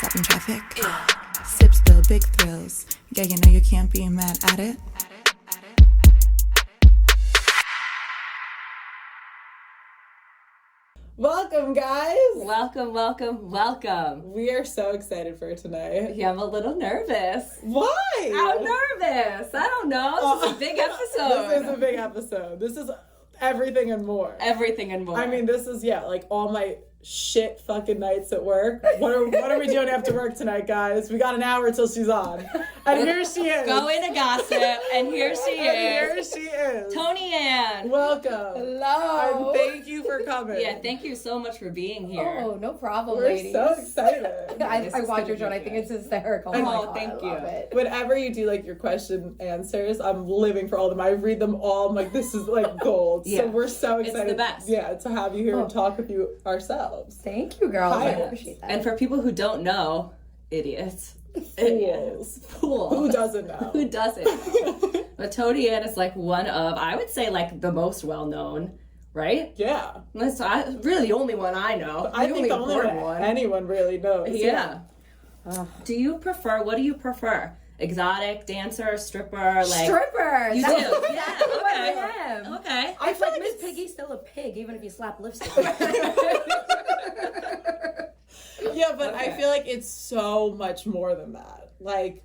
Stop in traffic. Sip still, big thrills. Yeah, you know you can't be mad at it. Welcome, guys. Welcome. We are so excited for tonight. Yeah, I'm a little nervous. Why? I'm nervous. I don't know. This is a big episode. This is a big episode. This is everything and more. Everything and more. I mean, this is, like all my shit fucking nights at work. What are we doing after work tonight, guys? We got an hour till she's on. And here she is. Go into gossip, and here she And is. here she is. TONIANN. Welcome. Hello. And thank you for coming. Yeah, thank you so much for being here. Oh, no problem, We're ladies. so excited. This I is watch gonna your show and be I think good. it's hysterical. Oh, my God, thank I love you. it. Whenever you do like your question answers, I'm living for all of them. I read them all. I'm like, this is like gold. Yeah. So we're so It's excited. the best. Yeah, to have you here and talk with you ourselves. Thank you, girls. Hi. I appreciate that. And for people who don't know, idiots. Fools. Who doesn't know? Who doesn't know? But TONIANN is like one of, I would say, like the most well-known, right? Yeah. That's really the only one I know. I think the only important one anyone really knows. Yeah. What do you prefer? Exotic, dancer, stripper, like Stripper. You do? That's Yeah, who okay. I am. Okay. I feel like Miss Piggy's still a pig, even if you slap lipstick. Yeah, but I Okay. feel like it's so much more than that. Like,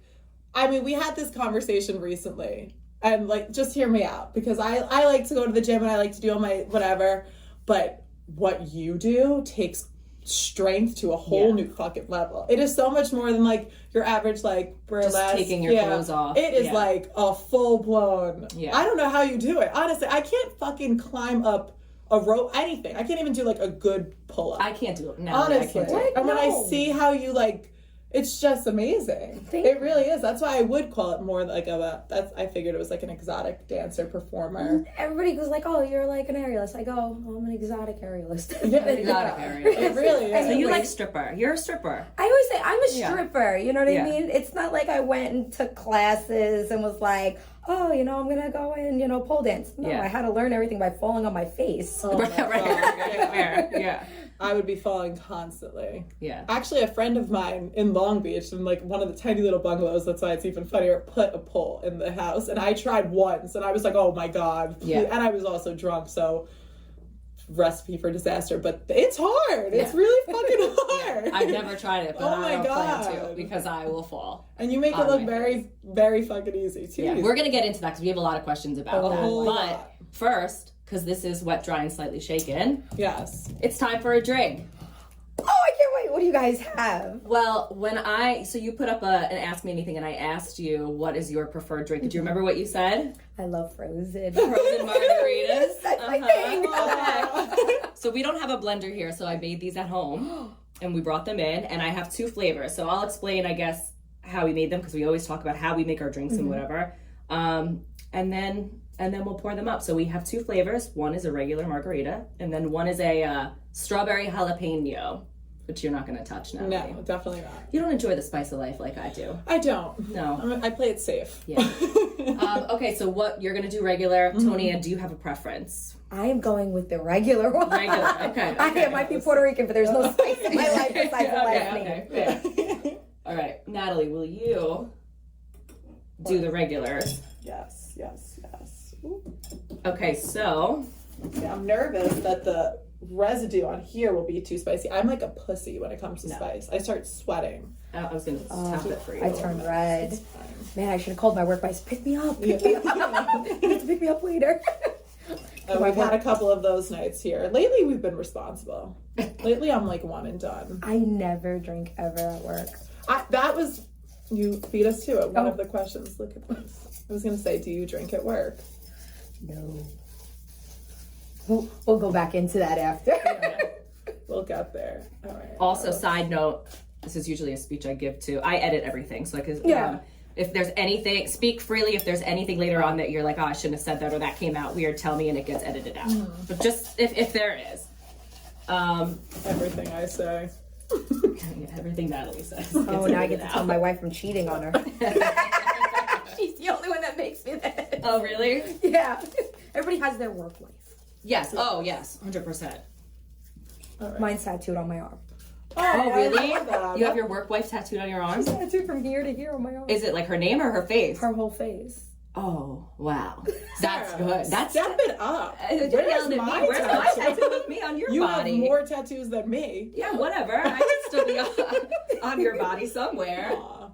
I mean, we had this conversation recently, and like, just hear me out, because I like to go to the gym and I like to do all my whatever, but what you do takes strength to a whole new fucking level. It is so much more than like your average like burlesque. Just taking your clothes off. It is Yeah. like a full blown. Yeah. I don't know how you do it. Honestly, I can't fucking climb up a rope, anything. I can't even do like a good pull up. I can't do it. No, Honestly, I can't do it. and when I No. see how you like, it's just amazing. Thank It really is. That's why I would call it more like I figured it was like an exotic dancer performer. Everybody goes like, "Oh, you're like an aerialist." I go, "Well, I'm an exotic aerialist." Yeah, Exotic area. It really is. So you like stripper? You're a stripper. I always say I'm a Yeah. stripper. You know what Yeah. I mean? It's not like I went and took classes and was like, "Oh, I'm gonna go and pole dance." No, Yeah. I had to learn everything by falling on my face. Oh my Right. God. Fair. Yeah. I would be falling constantly. Yeah. Actually, a friend of mine in Long Beach, in like one of the tiny little bungalows, that's why it's even funnier, put a pole in the house. And I tried once and I was like, oh my God. Yeah. And I was also drunk, so recipe for disaster. But it's hard. It's Yeah. really fucking hard. I've never tried it, but Oh I my don't plan to God. because I will fall. And you make it On look my very, very fucking easy too. Yeah, we're gonna get into that because we have a lot of questions about A that. whole But lot. first, because this is wet, dry, and slightly shaken, Yes. it's time for a drink. Oh, I can't wait. What do you guys have? Well, so you put up an Ask Me Anything, and I asked you, what is your preferred drink? Did you remember what you said? I love frozen. Frozen margaritas? That's my thing. Okay. So we don't have a blender here, so I made these at home, and we brought them in, and I have two flavors. So I'll explain, I guess, how we made them, because we always talk about how we make our drinks and whatever. And then we'll pour them up. So we have two flavors. One is a regular margarita, and then one is a strawberry jalapeno, which you're not going to touch now. No, definitely not. You don't enjoy the spice of life like I do. I don't. No. I play it safe. Yeah. Okay, so what you're going to do regular. TONIANN, do you have a preference? I am going with the regular one. Regular, okay. I might be Puerto Rican, but there's no spice in my life besides the last name. Yeah. All right, Natalie, will you do the regulars? Yes. Ooh. Okay, so Yeah, I'm nervous that the residue on here will be too spicy. I'm like a pussy when it comes to spice. I start sweating. I was going to tap it for you. I turned red. It's fine. Man, I should have called my work vice. Pick me up. Pick me up. You have to pick me up later. We've had a couple of those nights here. Lately, we've been responsible. Lately, I'm like one and done. I never drink ever at work. That was, you beat us to it. One of the questions. Look at this. I was going to say, do you drink at work? No. We'll go back into that after. We'll get there. All right. Also, side note, this is usually a speech I give to. I edit everything, so I can. Yeah. If there's anything, speak freely. If there's anything later on that you're like, oh, I shouldn't have said that, or that came out weird, tell me, and it gets edited out. But just if there is, Everything I say. everything Natalie says. Oh, now I get to tell my wife I'm cheating on her. She's the only one that makes me that. Oh, really? Yeah. Everybody has their work life. Yes. Oh, yes. 100%. All right. Mine's tattooed on my arm. Oh, really? I love that. You have your work wife tattooed on your arm? Tattooed from here to here on my arm. Is it like her name or her face? Her whole face. Oh, wow. That's Sarah, good. That's step it up. You're Where's yelling at me. my Where's my tattoo? tattoo with me on your You body? have more tattoos than me. Yeah, whatever. I can still be on your body somewhere. Aw.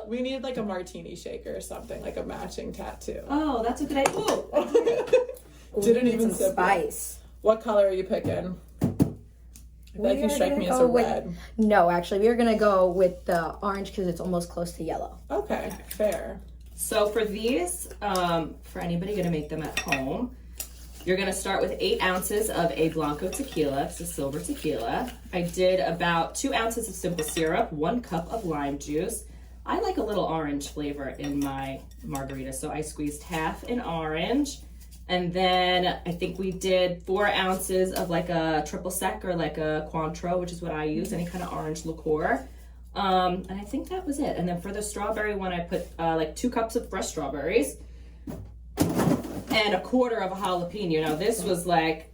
We need like a martini shaker or something, like a matching tattoo. Oh, that's a good idea. Ooh. Didn't Need even some sip it. spice. What color are you picking? I feel like you We are strike gonna me as go a with- red. No, actually, we are gonna go with the orange because it's almost close to yellow. Okay, fair. So for these, for anybody going to make them at home, you're going to start with 8 ounces of a Blanco tequila. It's a silver tequila. I did about 2 ounces of simple syrup, 1 cup of lime juice. I like a little orange flavor in my margarita, so I squeezed half an orange. And then I think we did 4 ounces of like a triple sec or like a Cointreau, which is what I use, any kind of orange liqueur. And I think that was it. And then for the strawberry one, I put like 2 cups of fresh strawberries and a quarter of a jalapeno. Now this was like,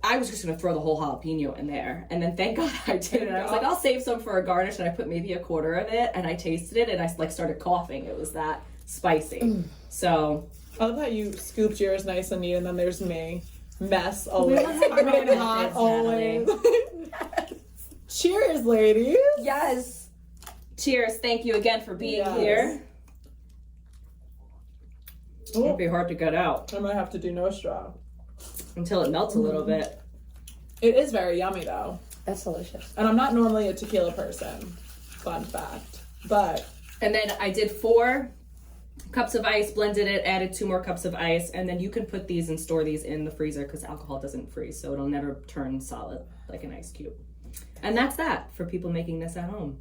I was just gonna throw the whole jalapeno in there. And then thank God I didn't. I was like, I'll save some for a garnish, and I put maybe a quarter of it, and I tasted it and I like started coughing. It was that spicy. So I love how you scooped yours nice and neat, and then there's me. Mess always. I I'm in hot always. Cheers, ladies. Yes. cheers. Thank you again for being Yes. here. Ooh, It'd be hard to get out I might have to do no straw. until it melts a little bit. It is very yummy though. That's delicious. And I'm not normally a tequila person. Fun fact. But And then I did 4 cups of ice, blended it, added 2 more cups of ice, and then you can put these and store these in the freezer because alcohol doesn't freeze, so it'll never turn solid like an ice cube. And that's that for people making this at home.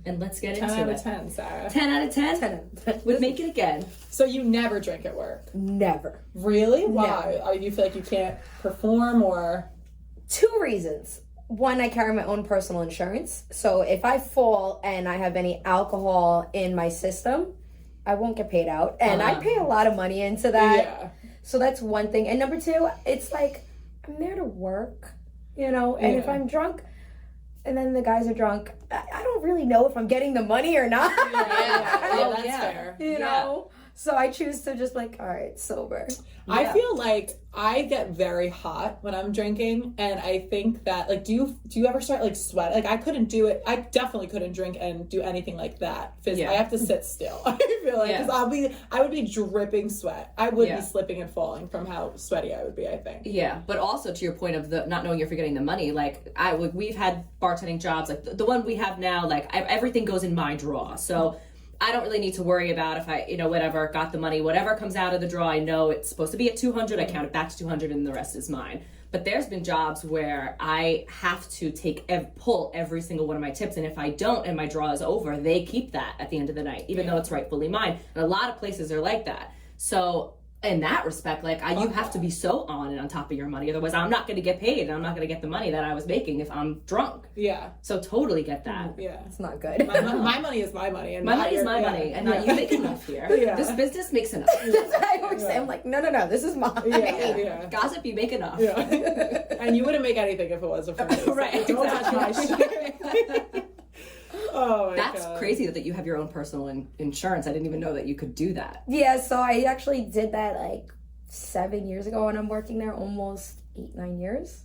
And let's get 10 into out it. of 10, Sarah. 10 out of 10? Would make it again. So you never drink at work? Never. Really? Why? You feel like you can't perform or? 2 reasons. One, I carry my own personal insurance. So if I fall and I have any alcohol in my system, I won't get paid out. And I pay a lot of money into that. Yeah. So that's one thing. And number 2, it's like, I'm there to work, you know? And if Yeah. I'm drunk and then the guys are drunk, I don't really know if I'm getting the money or not. Yeah, that's yeah. fair. You know? So I choose to just like, all right, sober. I feel like I get very hot when I'm drinking, and I think that like, do you ever start like sweat? Like I couldn't do it. I definitely couldn't drink and do anything like that. Yeah. I have to sit still. I feel like because I would be dripping sweat. I would be slipping and falling from how sweaty I would be. I think. Yeah, but also to your point of the not knowing you're forgetting the money, like we've had bartending jobs, like the one we have now, like everything goes in my draw, so I don't really need to worry about if I, whatever, got the money, whatever comes out of the draw, I know it's supposed to be at 200, I count it back to 200 and the rest is mine. But there's been jobs where I have to pull every single one of my tips, and if I don't and my draw is over, they keep that at the end of the night, even though it's rightfully mine. And a lot of places are like that. So in that respect, like you have to be so on and on top of your money, otherwise I'm not going to get paid and I'm not going to get the money that I was making if I'm drunk. Yeah. So totally get that. Yeah. It's not good. My money is my money, and My money is my money, and not you make enough here. Yeah. This business makes enough. I always say, I'm like, no, this is mine. Yeah. Gossip, you make enough. Yeah. And you wouldn't make anything if it wasn't for me. So Right, Don't touch my shit. Oh my That's God. crazy that you have your own personal insurance. I didn't even know that you could do that. Yeah, so I actually did that like 7 years ago, and I'm working there almost 8-9 years.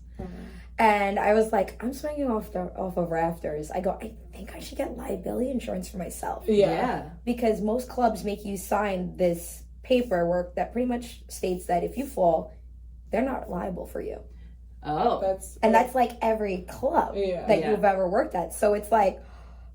And I was like, I'm swinging off of rafters. I go, I think I should get liability insurance for myself. Yeah. Because most clubs make you sign this paperwork that pretty much states that if you fall, they're not liable for you. Oh. That's like every club that Yeah. you've ever worked at. So it's like,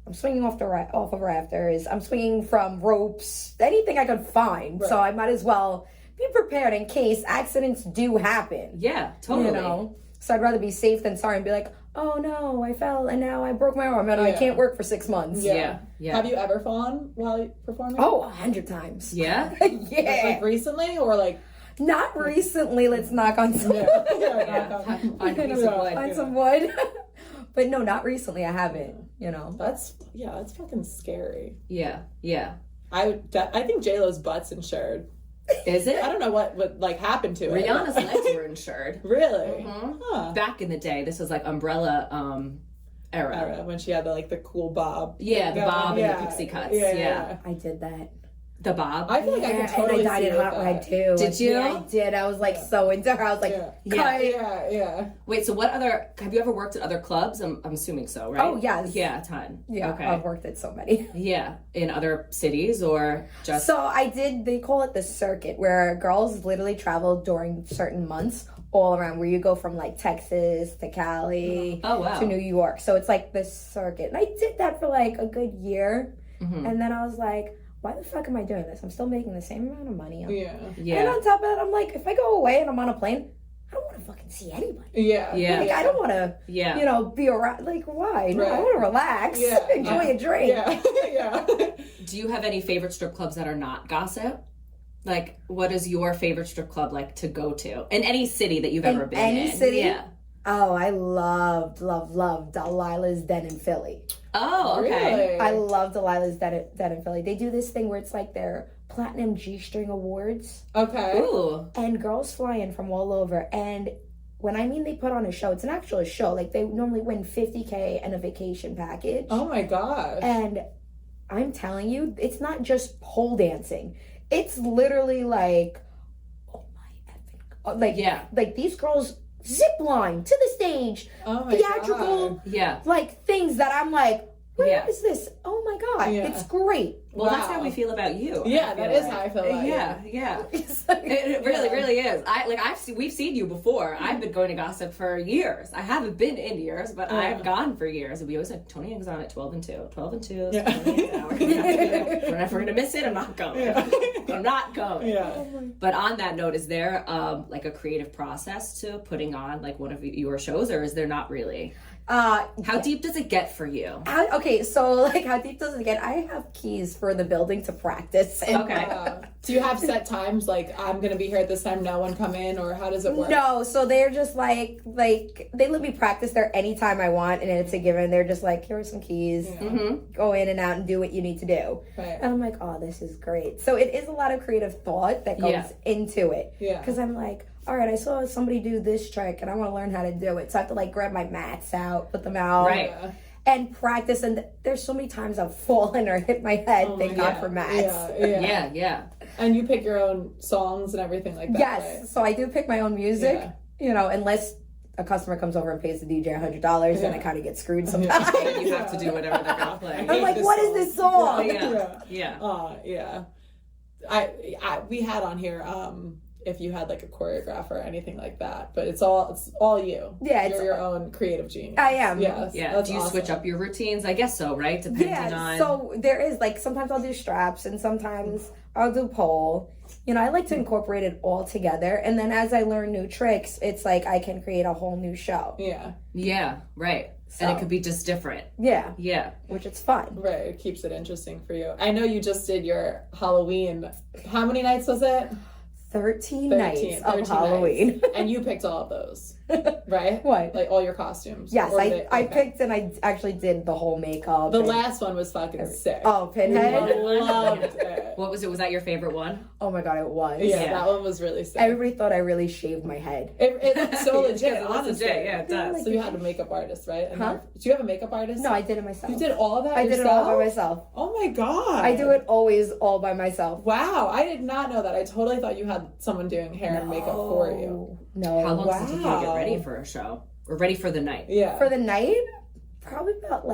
I'm swinging off of rafters. I'm swinging from ropes, anything I could find. Right. So I might as well be prepared in case accidents do happen. Yeah, totally. So I'd rather be safe than sorry and be like, oh no, I fell and now I broke my arm and I can't work for 6 months. Yeah. Have you ever fallen while performing? Oh, 100 times. Yeah? Yeah. Like recently or like? Not recently. Let's knock on some Find a piece of wood. Find some wood. But no, not recently. I haven't. That's fucking scary. Yeah. I think J-Lo's butt's insured. Is it? I don't know what like happened to it. Rihanna's legs were insured. Really? Mhm. Huh. Back in the day, this was like umbrella era. when she had the cool bob. Yeah, the going. bob and the pixie cuts. Yeah. I did that. The bob. I feel like I could totally and I dyed see it with hot that. red too. Did you? Yeah, I did. I was so into her. I was like, Yeah. cut. Yeah. Wait, so what other, have you ever worked at other clubs? I'm assuming so, right? Oh, yes. Yeah, a ton. Yeah, Okay. I've worked at so many. Yeah, in other cities or just... So I did, they call it the circuit, where girls literally travel during certain months all around, where you go from Texas to Cali Oh, wow. to New York. So it's this circuit. And I did that for a good year. Mm-hmm. And then I was like, why the fuck am I doing this? I'm still making the same amount of money. Yeah. Yeah. And on top of that, I'm like, if I go away and I'm on a plane, I don't want to fucking see anybody. Yeah. Yeah. I don't want to, Yeah. be around. Why? No, I Right. want to relax, Yeah. enjoy a drink. Yeah. Yeah. Do you have any favorite strip clubs that are not gossip? What is your favorite strip club to go to? In any city that you've ever been in? Any city? Yeah. Oh, I loved Delilah's Den in Philly. Oh, okay. Really? I love Delilah's Den in Philly. They do this thing where it's their Platinum G-String Awards. Okay. Ooh. And girls fly in from all over. And when I mean they put on a show, it's an actual show. They normally win $50K and a vacation package. Oh my gosh. And I'm telling you, it's not just pole dancing. It's literally oh my effing... Yeah. These girls zip line to the stage. Oh my Theatrical... God. Yeah. things that I'm where is Yeah. this? Oh my God. Yeah. It's great. Well, that's Wow. how we feel about you. Yeah, I that feel is how I feel about Yeah, yeah. It's It really, Yeah. really is. we've seen you before. I've been going to gossip for years. I haven't been in years, but I've gone for years. And we always said, TONIANN's on at 12 and 2. 12 and 2. Yeah. We're never going to miss it. I'm not going. Yeah. I'm not going. Yeah. But on that note, is there a creative process to putting on one of your shows, or is there not really? How deep does it get for you? Okay, so how deep does it get? I have keys for the building to practice. And Okay. Do you have set times I'm gonna be here at this time, no one come in, or how does it work? No, so they're just they let me practice there anytime I want, and it's a given. They're just here are some keys. Mm-hmm. Go in and out and do what you need to do. Right. And I'm like, oh, this is great. So it is a lot of creative thought that goes into it. Yeah. Because I'm all right, I saw somebody do this trick and I want to learn how to do it. So I have to grab my mats out, put them out. Right. Yeah. And practice. And there's so many times I've fallen or hit my head. Thank God for mats. Yeah. Yeah. And you pick your own songs and everything like that. Yes. Right? So I do pick my own music, Yeah. Unless a customer comes over and pays the DJ $100, then I kind of get screwed sometimes. You have to do whatever they're going to play. I'm like, what is this song? Yeah. Yeah. I we had on here if you had a choreographer or anything like that, but it's all you. Yeah, it's you're your own creative genius. I am. Yes. Yeah. That's Do you switch awesome. up your routines? I guess so, right? Depending on. So there is sometimes I'll do straps and sometimes I'll do pole. I like to incorporate it all together, and then as I learn new tricks, it's I can create a whole new show. Yeah. Yeah. Right. And it could be just different. Yeah, Yeah. which it's fun. Right. It keeps it interesting for you. I know you just did your Halloween. How many nights was it? 13 nights of Halloween. nights. And you picked all of those, right? What? All your costumes. Yes, Or I picked and I actually did the whole makeup. The and- last one was fucking sick. Oh, Pinhead. I loved it. What was it? Was that your favorite one? Oh my God, it was. Yeah, that one was really sick. Everybody thought I really shaved my head. It's so legit, It's honestly. legit, yeah, it does. So you had a makeup artist, right? And Huh? Do you have a makeup artist? No, I did it myself. You did all of that I did it yourself? all by myself. Oh my God. I do it always all by myself. Wow, I did not know that. I totally thought you had someone doing hair and makeup for you. No. How long does it take you to get Wow. ready for a show? Or ready for the night? Yeah. For the night, probably about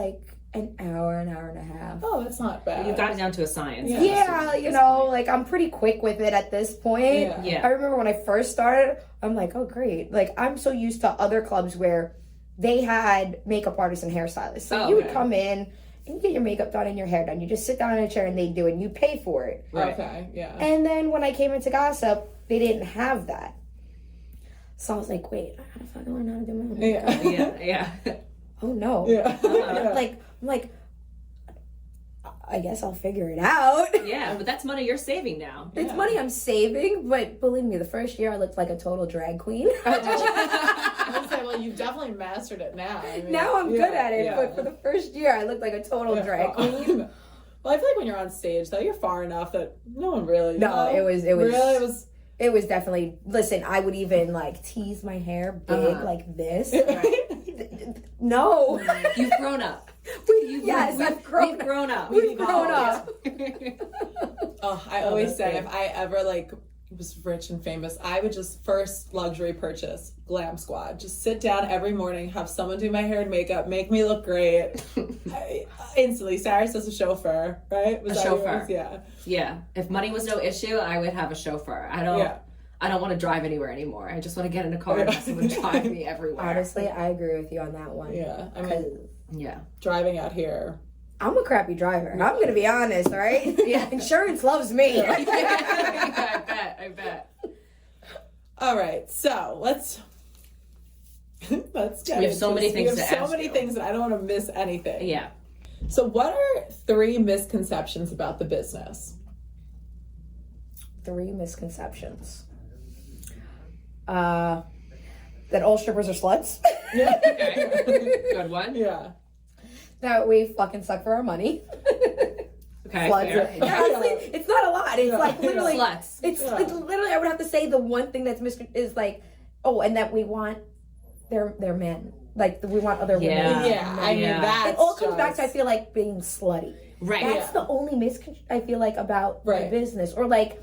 an hour and a half. Oh, that's not bad. You've got it down to a science. Yeah. Yeah, I'm pretty quick with it at this point. Yeah. Yeah. I remember when I first started, I'm like, oh, great. I'm so used to other clubs where they had makeup artists and hairstylists. So you would come in and you get your makeup done and your hair done. You just sit down in a chair and they do it and you pay for it. Right. Okay, yeah. And then when I came into gossip, they didn't have that. So I was like, wait, I gotta fucking learn how to do my own makeup. Yeah. Yeah. Oh no. Yeah. I'm like, I guess I'll figure it out. Yeah, but that's money you're saving now. It's money I'm saving, but believe me, the first year I looked like a total drag queen. I would say, well, you've definitely mastered it now. I mean, Now I'm good at it, yeah. but for the first year I looked like a total drag queen. Well, I feel like when you're on stage, though, you're far enough that no one really. No, you know? it was was. It was definitely. Listen, I would even tease my hair big like this. No. You've grown up. Yes, We've grown up. We've grown up. Oh, I always say if I ever like was rich and famous, I would just first luxury purchase Glam Squad. Just sit down every morning, have someone do my hair and makeup, make me look great. Instantly, Sarah says a chauffeur, right? Was A that chauffeur. yours? Yeah. Yeah. If money was no issue, I would have a chauffeur. I don't want to drive anywhere anymore. I just want to get in a car and have someone drive me everywhere. Honestly, I agree with you on that one. Yeah. I mean, Yeah. driving out here. I'm a crappy driver. I'm gonna be honest, all right? Yeah. Insurance loves me. I bet. All right, so let's get We have so into many this. things We have to so ask many you. things that I don't want to miss anything. Yeah. So what are 3 misconceptions about the business? 3 misconceptions. That all strippers are sluts. Okay. Good one. Yeah. That we fucking suck for our money. Okay. Sluts. Fair. Yeah, honestly, it's not a lot. It's like literally Sluts. It's literally I would have to say the one thing that's is like, oh, and that we want their men. Like we want other women. Yeah. I mean Yeah. that's It all comes back to I just- feel like being slutty. Right. That's the only I feel like about the Right. business. Or like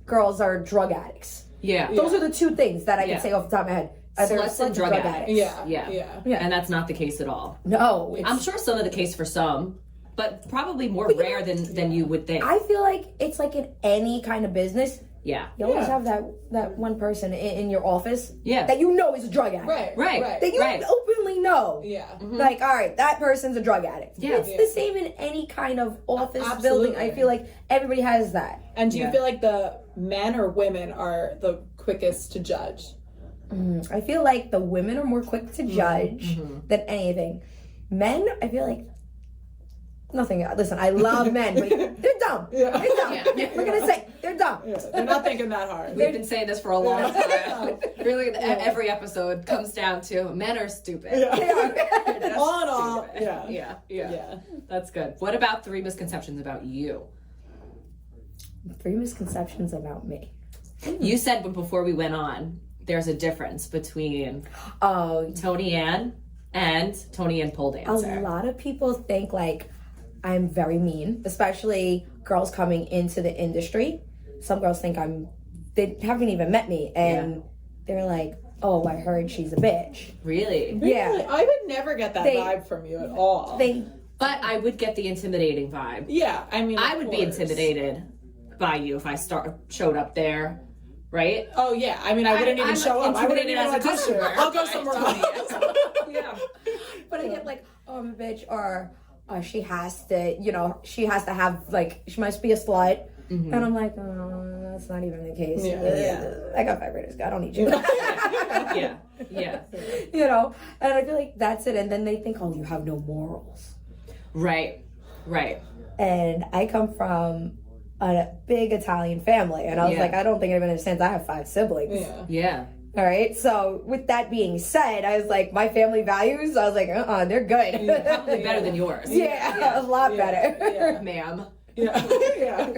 girls are drug addicts. Yeah. Those are the 2 things that I Yeah. can say off the top of my head. Either Sluts and drug addicts. Yeah. Yeah. Yeah. And that's not the case at all. No. I'm sure some of the case for some, but probably more rare than you would think. I feel like it's like in any kind of business, Yeah. you always Yeah. have that one person in your office Yeah. that you know is a drug addict. Right. Right. That you Right. openly know. Yeah. Like, all right, that person's a drug addict. Yeah. It's the same in any kind of office Absolutely. building. I feel like everybody has that. And do you Yeah. feel like the men or women are the quickest to judge? I feel like the women are more quick to judge than anything. Men, I feel like nothing. Listen, I love men, but they're dumb. Yeah. They're dumb. Yeah. We're gonna say they're dumb. Yeah. They're not thinking that hard. We've been saying this for a long time. Really, every episode comes down to men are stupid. Yeah. They are. They're just All in all, stupid. yeah. Yeah. That's good. What about 3 misconceptions about you? 3 misconceptions about me. You said before we went on, there's a difference between Oh, TONIANN and TONIANN pole a dancer. lot of people think like I'm very mean, especially girls coming into the industry. Some girls think they haven't even met me and they're like, oh, I heard she's a bitch. Really? Yeah. Really? I would never get that They- vibe from you at all. But I would get the intimidating vibe. Yeah, I mean, I of would be course. intimidated by you if I showed up there, right? Oh yeah, I mean, I wouldn't even I'm show up. I wouldn't intimidated even as a audition. customer. I'll go Right, somewhere totally. else. Yeah. But I get like, oh, I'm a bitch, or she has to have like, she must be a slut. And I'm like, oh, that's not even the case. Yeah. I got 5 ratings. I don't need you. Yeah. Yeah. You know, and I feel like that's it. And then they think, oh, you have no morals. Right. Right. And I come from a big Italian family, and I was Yeah. like, I don't think anyone understands. I have 5 siblings. Yeah. Yeah. All right. So with that being said, I was like, my family values. I was like, they're good. Probably better than yours. Yeah, a lot better. Yeah. Ma'am. Yeah. Yeah.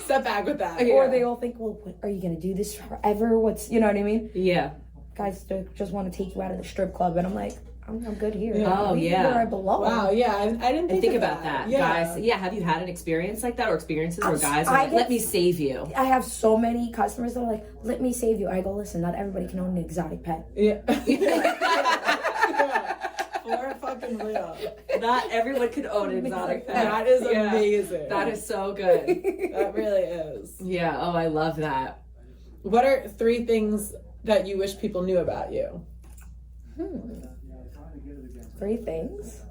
Step back with that. Or they all think, well, what, are you gonna do this forever? What's, you know what I mean? Yeah. Guys just want to take you out of the strip club, and I'm like, I'm good here. Oh, Leave me yeah. where I belong. Wow. Yeah. I didn't think, Think of about that, Yeah. guys. Yeah, have you had an experience like that, or experiences where guys are I like, get- let me save you? I have so many customers that are like, let me save you. I go, listen, not everybody can own an exotic pet. Yeah. Yeah. For fucking real. Not everyone can own an exotic pet. That is Yeah. amazing. That is so good. That really is. Yeah. Oh, I love that. What are 3 things that you wish people knew about you? 3 things.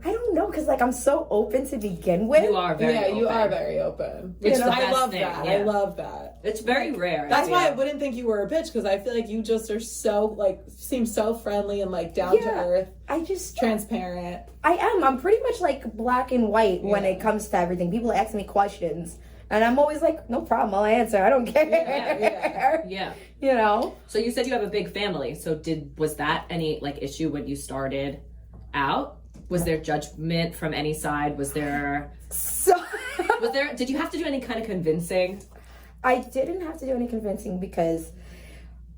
I don't know, because like I'm so open to begin with. You are very You open. are very open. It's You the know, I best love thing, that. yeah. I love that. It's very rare. That's why I Yeah. wouldn't think you were a bitch, because I feel like you just are so like seem so friendly and like down to Yeah. earth, I just transparent. I am. I'm pretty much like black and white when Yeah. it comes to everything. People ask me questions, and I'm always like, no problem, I'll answer. I don't care. Yeah, Yeah. You know? So you said you have a big family. So was that any like issue when you started out? Was there judgment from any side? Was there So did you have to do any kind of convincing? I didn't have to do any convincing because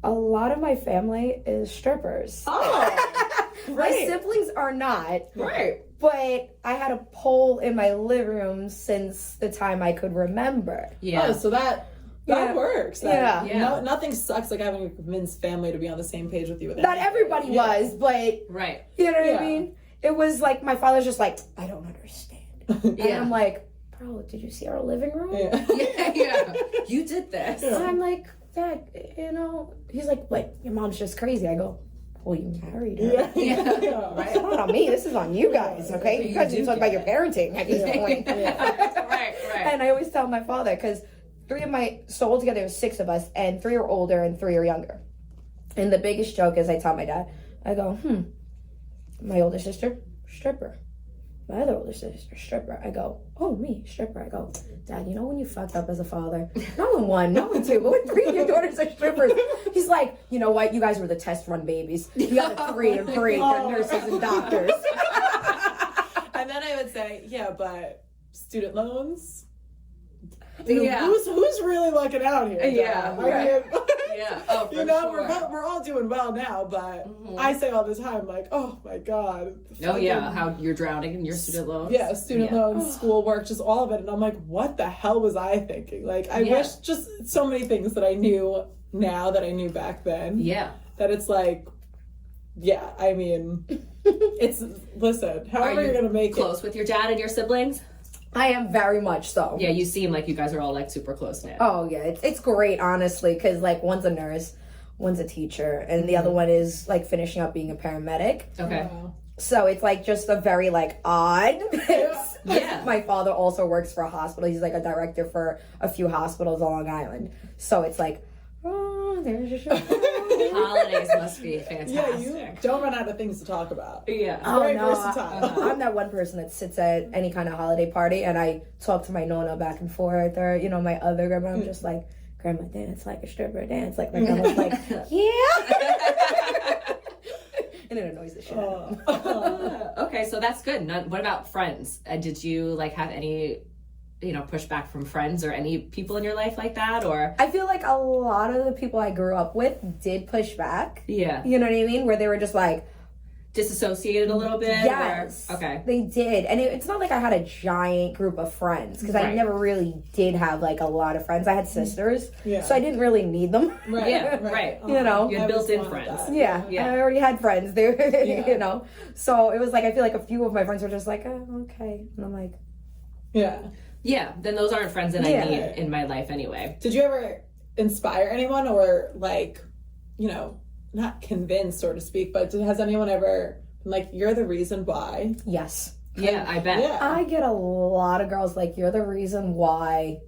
a lot of my family is strippers. Oh, My siblings are not. Right. But I had a pole in my living room since the time I could remember. Yeah. Oh, so that works. Yeah. No, nothing sucks like having to convince family to be on the same page with you. With Not anything. everybody was, but Right. you know what Yeah. I mean? It was like my father's just like, I don't understand. And I'm like, bro, did you see our living room? Yeah. Yeah. You did this. And I'm like, Dad, you know, he's like, your mom's just crazy. I go, well, you married her. Yeah. Right. It's not on me. This is on you guys, okay? You guys need to talk about your parenting at this point. Right. And I always tell my father, because altogether there was 6 of us, and 3 are older and 3 are younger. And the biggest joke is I tell my dad, I go, my older sister, stripper. My other older sister, stripper. I go, oh, me, stripper. I go, Dad, you know when you fucked up as a father? Not when 1, not when 2, but when 3 of your daughters are strippers. He's like, you know what? You guys were the test run babies. The other 3 are great. They're nurses and doctors. And then I would say, yeah, but student loans. Yeah. Who's really looking out here? Yeah. Dad? I mean, Yeah. Oh, for you know, sure. we're all doing well now, but I say all the time, like, oh my god. Oh yeah, how you're drowning in your student loans. Yeah, student loans, schoolwork, just all of it. And I'm like, what the hell was I thinking? Like, I wish just so many things that I knew now that I knew back then. Yeah. That it's like, yeah, I mean, it's, listen, however you're going to make close with your dad and your siblings? I am very much so. Yeah, you seem like you guys are all like super close now. Oh yeah, it's great, honestly, because like one's a nurse, one's a teacher, and the other one is like finishing up being a paramedic. Okay. So it's like just a very like odd mix. Yeah. My father also works for a hospital. He's like a director for a few hospitals on Long Island. So it's like, oh, there's your show. Holidays must be fantastic. Yeah, you don't run out of things to talk about. Yeah. Very no, versatile. I'm that one person that sits at any kind of holiday party and I talk to my nonna back and forth, or you know, my other grandma. I'm just like, Grandma, dance like a stripper, dance like my grandma's like, yeah. And it annoys the shit out of me. Okay, so that's good. What about friends? Did you like have any, pushback from friends or any people in your life like that, or? I feel like a lot of the people I grew up with did push back. Yeah. You know what I mean? Where they were just like, Disassociated a little bit? yes. Or? Okay. They did. And it's not like I had a giant group of friends, because I Right. never really did have like a lot of friends. I had sisters, Yeah. so I didn't really need them. Right. Yeah, right. You know? You I had was built-in one of friends. that. Yeah, Yeah. I already had friends there, Yeah. you know. So it was like, I feel like a few of my friends were just like, oh, okay. And I'm like, Yeah. Yeah, then those aren't friends that Yeah. I need in my life anyway. Did you ever inspire anyone, or like, not convince, so to speak, but has anyone ever been like, you're the reason why? yes. Yeah, I bet. Yeah. I get a lot of girls like, you're the reason why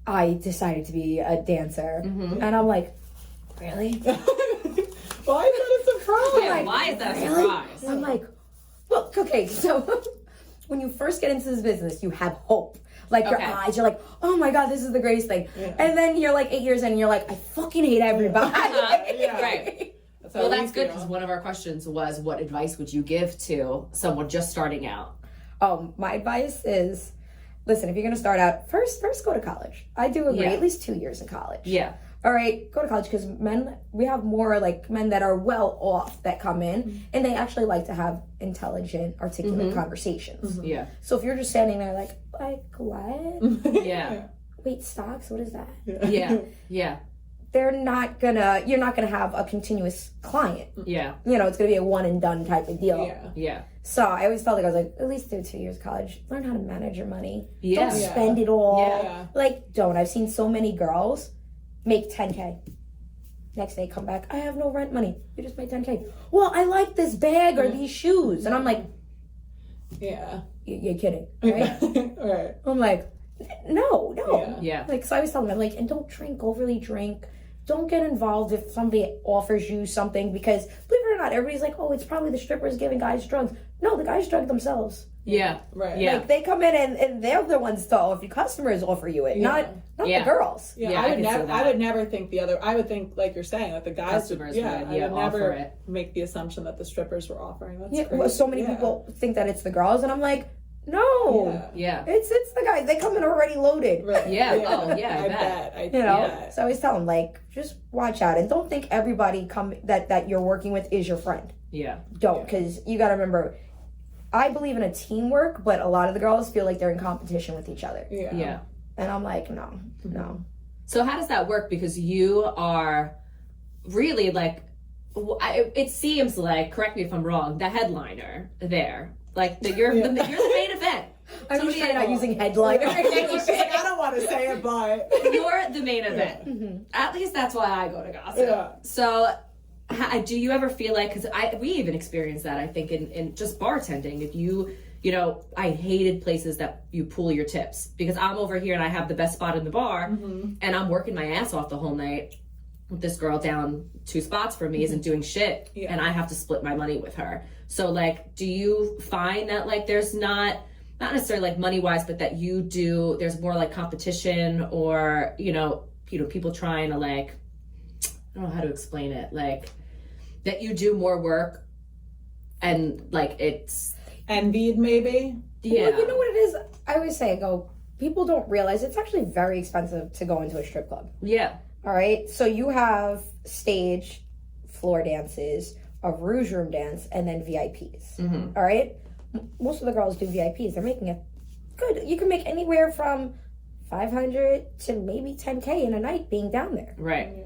I decided to be a dancer. Mm-hmm. And I'm like, really? Why is that a surprise? Yeah, like, why is that a really? surprise? I'm like, well, okay, so when you first get into this business, you have hope. Like your Okay. eyes, you're like, oh my God, this is the greatest thing. Yeah. And then you're like 8 years in and you're like, I fucking hate everybody. Yeah. Right. That's how Well, we that's good, feel. because one of our questions was, what advice would you give to someone just starting out? My advice is, listen, if you're gonna start out, first go to college. I do agree, Yeah. at least 2 years in college. Yeah. All right, go to college, because we have more like men that are well off that come in and they actually like to have intelligent, articulate conversations. Yeah. So if you're just standing there like what? Yeah. Wait, stocks? What is that? Yeah. Yeah. You're not gonna have a continuous client. Yeah. It's gonna be a one and done type of deal. Yeah. Yeah. So I always felt like I was like, at least do 2 years college. Learn how to manage your money. Yeah. Don't Yeah. spend it all. Yeah. Like, don't. I've seen so many girls make 10K. Next day, come back. I have no rent money. You just made 10K. Well, I like this bag or these shoes. And I'm like, Yeah. you're kidding, right? Right. I'm like, no. Yeah. Yeah. Like, so I always tell them, I'm like, and don't overly drink. Don't get involved if somebody offers you something, because believe it or not, everybody's like, oh, it's probably the strippers giving guys drugs. No, the guys drug themselves. Yeah. Right. Yeah. Like, they come in and they're the ones to offer you. Customers offer you it, not Yeah. the girls. Yeah, Yeah, I I would can see never. that. I would never think the other. I would think, like you're saying, that the guys. Customers would, would, I would offer never it. make the assumption that the strippers were offering. That's Yeah, crazy. well, so many Yeah. people think that it's the girls, and I'm like, no, Yeah. it's the guys. They come in already loaded. Right. Yeah. Oh, yeah, I bet. I You know, bet. so I always tell them, like, just watch out and don't think everybody that you're working with is your friend. Yeah. Don't, because you got to remember, I believe in a teamwork, but a lot of the girls feel like they're in competition with each other. Yeah. And I'm like, no. So how does that work? Because you are really like, it seems like, correct me if I'm wrong, the headliner there. Like, you're the main event. I'm just trying not using headliner. I don't want to say it, but You're the main event. At least that's why I go to gossip. Yeah. So, do you ever feel like, because we even experienced that, I think, in just bartending. If you know, I hated places that you pool your tips, because I'm over here and I have the best spot in the bar, and I'm working my ass off the whole night with this girl down 2 spots from me isn't doing shit, and I have to split my money with her. So, like, do you find that, like, there's not necessarily like money wise, but that there's more like competition, or you know people trying to, like, I don't know how to explain it, like that you do more work and like it's envied maybe? Well, you know what it is? I always say, people don't realize it's actually very expensive to go into a strip club. Yeah. All right. So you have stage, floor dances, a rouge room dance, and then VIPs. All right. Most of the girls do VIPs. They're making it good. You can make anywhere from 500 to maybe 10K in a night being down there. Right.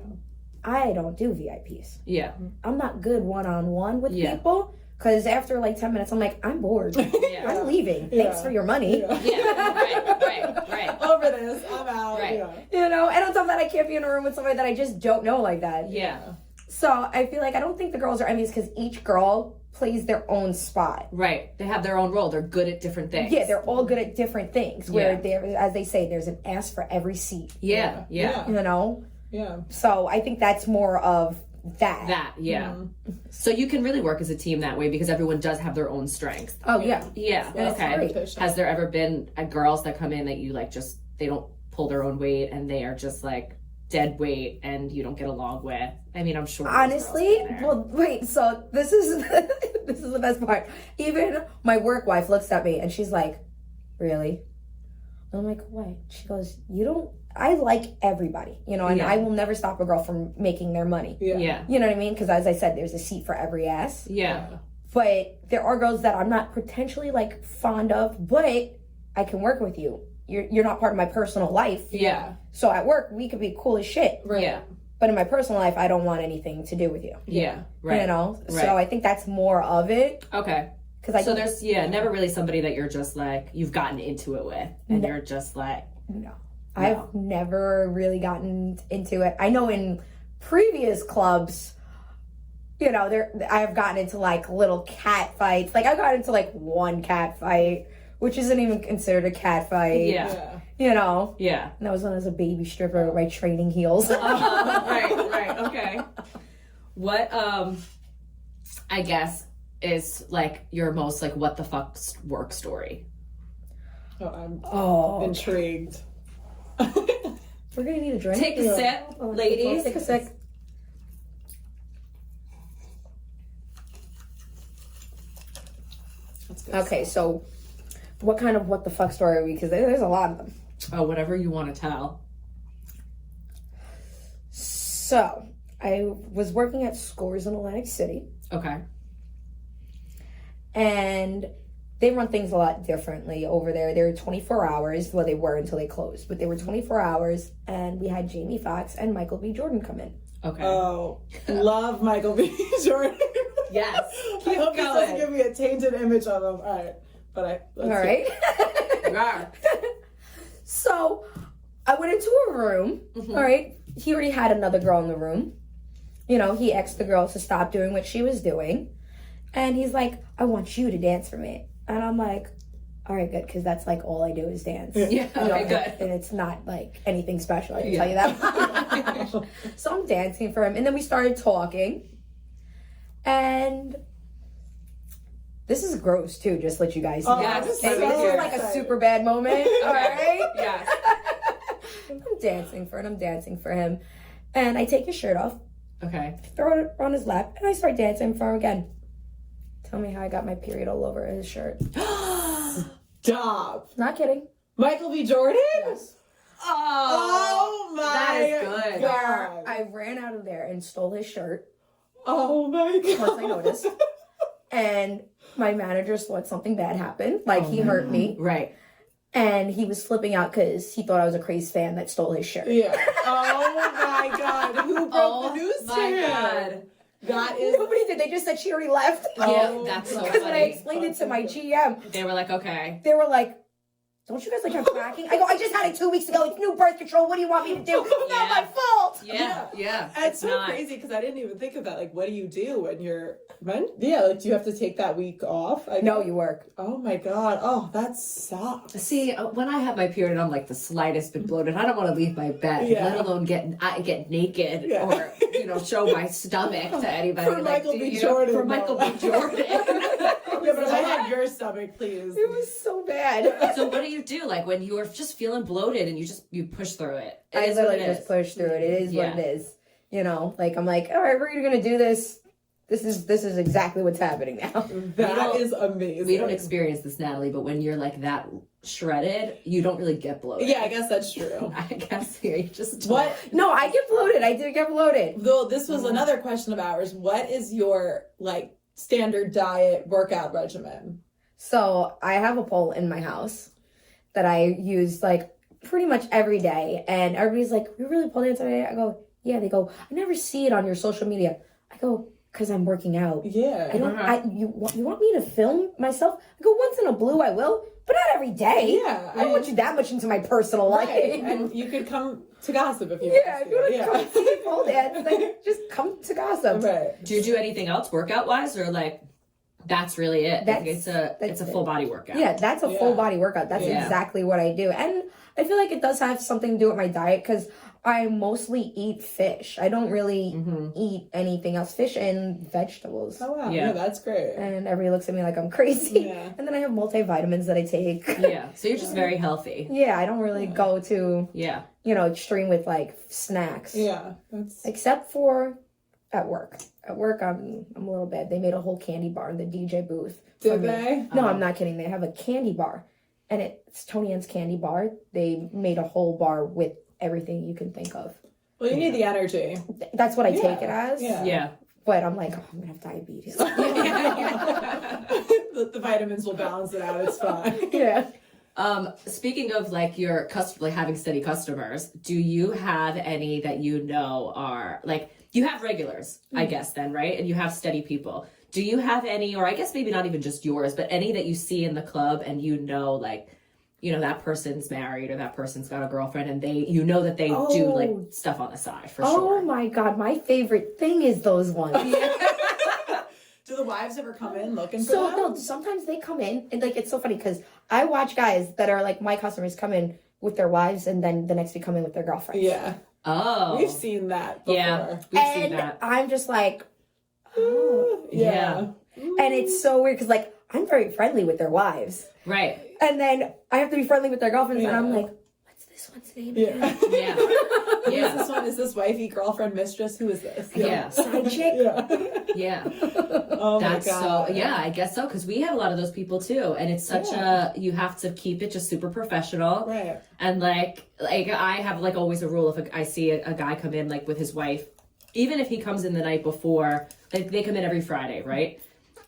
I don't do VIPs. Yeah. I'm not good one-on-one with people, because after like 10 minutes, I'm like, I'm bored. I'm leaving. Thanks for your money. Right. Over this, I'm out. Right. You know, and on top of that, I can't be in a room with somebody that I just don't know like that. Yeah. So I feel like I don't think the girls are envious, because each girl plays their own spot. Right. They have their own role. They're good at different things. Yeah, they're all good at different things. Where there, as they say, there's an ass for every seat. Yeah. You know? Yeah. So I think that's more of that. So you can really work as a team that way, because everyone does have their own strengths. Oh, yeah. Yeah. That's Okay. great. Has there ever been girls that come in that you like just they don't pull their own weight and they are just like dead weight and you don't get along with? I mean, I'm sure. Honestly, well, wait. So this is this is the best part. Even my work wife looks at me and she's like, "Really?" I'm like, "What?" She goes, "You don't." I like everybody, you know, and I will never stop a girl from making their money. Yeah. You know what I mean? Because as I said, there's a seat for every ass. Yeah. But there are girls that I'm not potentially like fond of, but I can work with you. You're not part of my personal life. Yeah. So at work, we could be cool as shit. Right. Yeah. But in my personal life, I don't want anything to do with you. Yeah. Right. You know? Right. So I think that's more of it. Okay. Because So there's never really somebody that you're just like you've gotten into it with, and you're just like No. I've never really gotten into it. I know in previous clubs, you know, I've gotten into like little cat fights. Like I got into like one cat fight, which isn't even considered a cat fight. Yeah. You know? Yeah. And that was when I was a baby stripper with my training heels. Right, okay. What I guess is like your most like what the fuck work story? I'm intrigued. We're gonna need a drink. Take a sip, ladies. Take a sip. That's good. Okay, so what kind of what the fuck story are we? Because there's a lot of them. Oh, whatever you want to tell. So I was working at Scores in Atlantic City, Okay. and they run things a lot differently over there. They were 24 hours. Well, they were until they closed, but they were 24 hours, and we had Jamie Foxx and Michael B. Jordan come in. Okay. Oh, love Michael B. Jordan. Yes. I hope this doesn't going. give me a tainted image of him. All right, but All right. So I went into a room. Mm-hmm. All right. He already had another girl in the room. You know, he asked the girl to stop doing what she was doing. And he's like, "I want you to dance for me." And I'm like, all right, good, because that's like all I do is dance. Yeah, You know, okay, good. And it's not like anything special, I can tell you that. So I'm dancing for him. And then we started talking. And this is gross too, just to let you guys know. Yes, This is like a super bad moment. All right? Yes. I'm dancing for him. And I take his shirt off, Okay. throw it on his lap, and I start dancing for him again. Tell me how I got my period all over his shirt. Stop. Not kidding. Michael B. Jordan? Yes. Oh my That is good. God. I ran out of there and stole his shirt Oh my God. once I noticed. and my manager thought something bad happened, like he hurt me, Right. and he was flipping out because he thought I was a crazy fan that stole his shirt. Yeah. Oh my God. Who broke the news to him? God. That is. Nobody did. They just said she already left. Yeah, that's so Because when I funny. explained it to my GM, They were like, okay. they were like, don't you guys like have tracking? I go, I just had it 2 weeks ago. It's new birth control. What do you want me to do? It's not my fault. Yeah. It's so crazy because I didn't even think of that. Like, what do you do when you're Yeah, like, do you have to take that week off? No, you work. Oh my God. Oh, that sucks. See, when I have my period and I'm like the slightest bit bloated, I don't want to leave my bed, Yeah. let alone get naked Yeah. or show my stomach to anybody. For like, Michael do B. you- Jordan, For Michael no. B. Jordan. Yeah, but if I had your stomach, please. It was so bad. So what do you do? Like when you're just feeling bloated and you push through it? It I is what literally it just is. push through it. It is Yeah. what it is. You know, like I'm like, all right, we're gonna do this. This is exactly what's happening now. That is amazing. We don't experience this, Natalie, but when you're like that shredded, you don't really get bloated. Yeah, I guess that's true. I guess here you just What? No, I get bloated. I did get bloated. Though this was another question of ours. What is your like standard diet workout regimen? So I have a pole in my house that I use like pretty much every day, and everybody's like, "We really pole dance today?" I go, "Yeah." They go, "I never see it on your social media." I go, "Cause I'm working out. Yeah. I don't. You want me to film myself? I go once in a blue. I will, but not every day. Yeah, I don't want you that much into my personal life. Right. And you could come to gossip if you Yeah, if want you want to to. come see pole dance, like just come to gossip. Right. Do you do anything else workout wise, or like that's really it? Like, That's it's a it. full body workout. Yeah, that's a Yeah. full body workout. That's Yeah. exactly what I do. And I feel like it does have something to do with my diet because I mostly eat fish. I don't really eat anything else. Fish and vegetables. Oh wow. Yeah. Yeah, that's great. And everybody looks at me like I'm crazy. Yeah. And then I have multivitamins that I take. Yeah. So you're just very healthy. Yeah, I don't really go to, Yeah. extreme with like snacks. Yeah. That's Except for at work. At work, I'm a little bad. They made a whole candy bar in the DJ booth. for did me. they? No, I'm not kidding. They have a candy bar, and it's TONIANN's candy bar. They made a whole bar with everything you can think of. Well, you need the energy. That's what I Yeah. take it as. Yeah. Yeah. But I'm like, oh, I'm gonna have diabetes. The vitamins will balance it out. It's fine. Yeah. Speaking of like your like having steady customers, do you have any that are like you have regulars, I guess then, right? And you have steady people. Do you have any, or I guess maybe not even just yours, but any that you see in the club and like, that person's married or that person's got a girlfriend and they, that they do like stuff on the side for sure. Oh my God, my favorite thing is those ones. Do the wives ever come in looking for So them? no, sometimes they come in and like it's so funny because I watch guys that are like my customers come in with their wives and then the next week come in with their girlfriends. Yeah. Oh. We've seen that before. Yeah. We've seen And that. I'm just like, oh. Yeah. And it's so weird because like I'm very friendly with their wives. Right. And then I have to be friendly with their girlfriends, and I'm Yeah. like, "What's this one's name?" Yeah. again?" Yeah. Who is Yeah. this one? Is this wifey, girlfriend, mistress? Who is this? Yeah. Side chick. Yeah. Yeah. Oh That's my God. so, yeah, I guess so. Because we have a lot of those people too. And it's such you have to keep it just super professional. Right. And like I have like always a rule if I see a guy come in like with his wife, even if he comes in the night before, like they come in every Friday, right?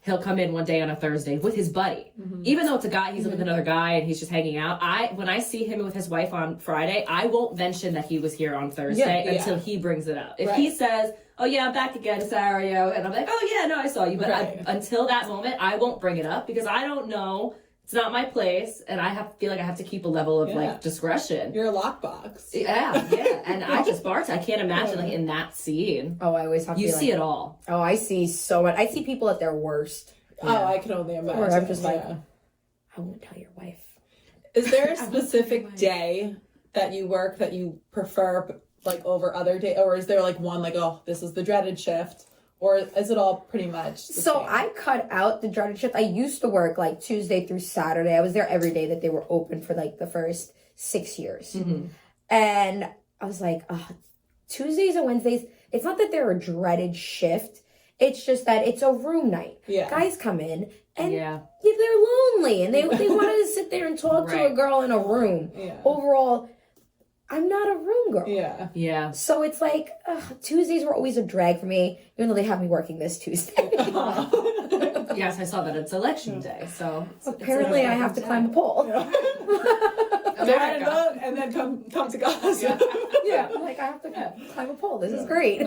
He'll come in one day on a Thursday with his buddy. Even though it's a guy, he's with another guy and he's just hanging out. When I see him with his wife on Friday, I won't mention that he was here on Thursday until he brings it up. If he says, "Oh yeah, I'm back again, Sario," and I'm like, "Oh yeah, no, I saw you," but until that moment, I won't bring it up because I don't know. It's not my place, and feel like I have to keep a level of like discretion. You're a lockbox. Yeah, and I just barked. I can't imagine like in that scene. Oh, I always have to. You be see like, it all. Oh, I see so much. I see people at their worst. Oh, I can only imagine. Or I'm just like, Yeah. I won't tell your wife. Is there a specific day that you work that you prefer like over other day, or is there like one like, oh, this is the dreaded shift, or is it all pretty much the So same? I cut out the dreaded shift. I used to work like Tuesday through Saturday. I was there every day that they were open for like the first 6 years. And I was like, Tuesdays and Wednesdays, it's not that they're a dreaded shift. It's just that it's a room night. Yeah. Guys come in and Yeah. they're lonely and they wanted to sit there and talk to a Right. girl in a room. Yeah. Overall, I'm not a room girl. Yeah. Yeah. So it's like Tuesdays were always a drag for me, even though they have me working this Tuesday. Yes, I saw that it's election day, so Apparently, I have to climb a pole. America. And then come to gossip. Yeah, I'm like, I have to climb a pole. This is great.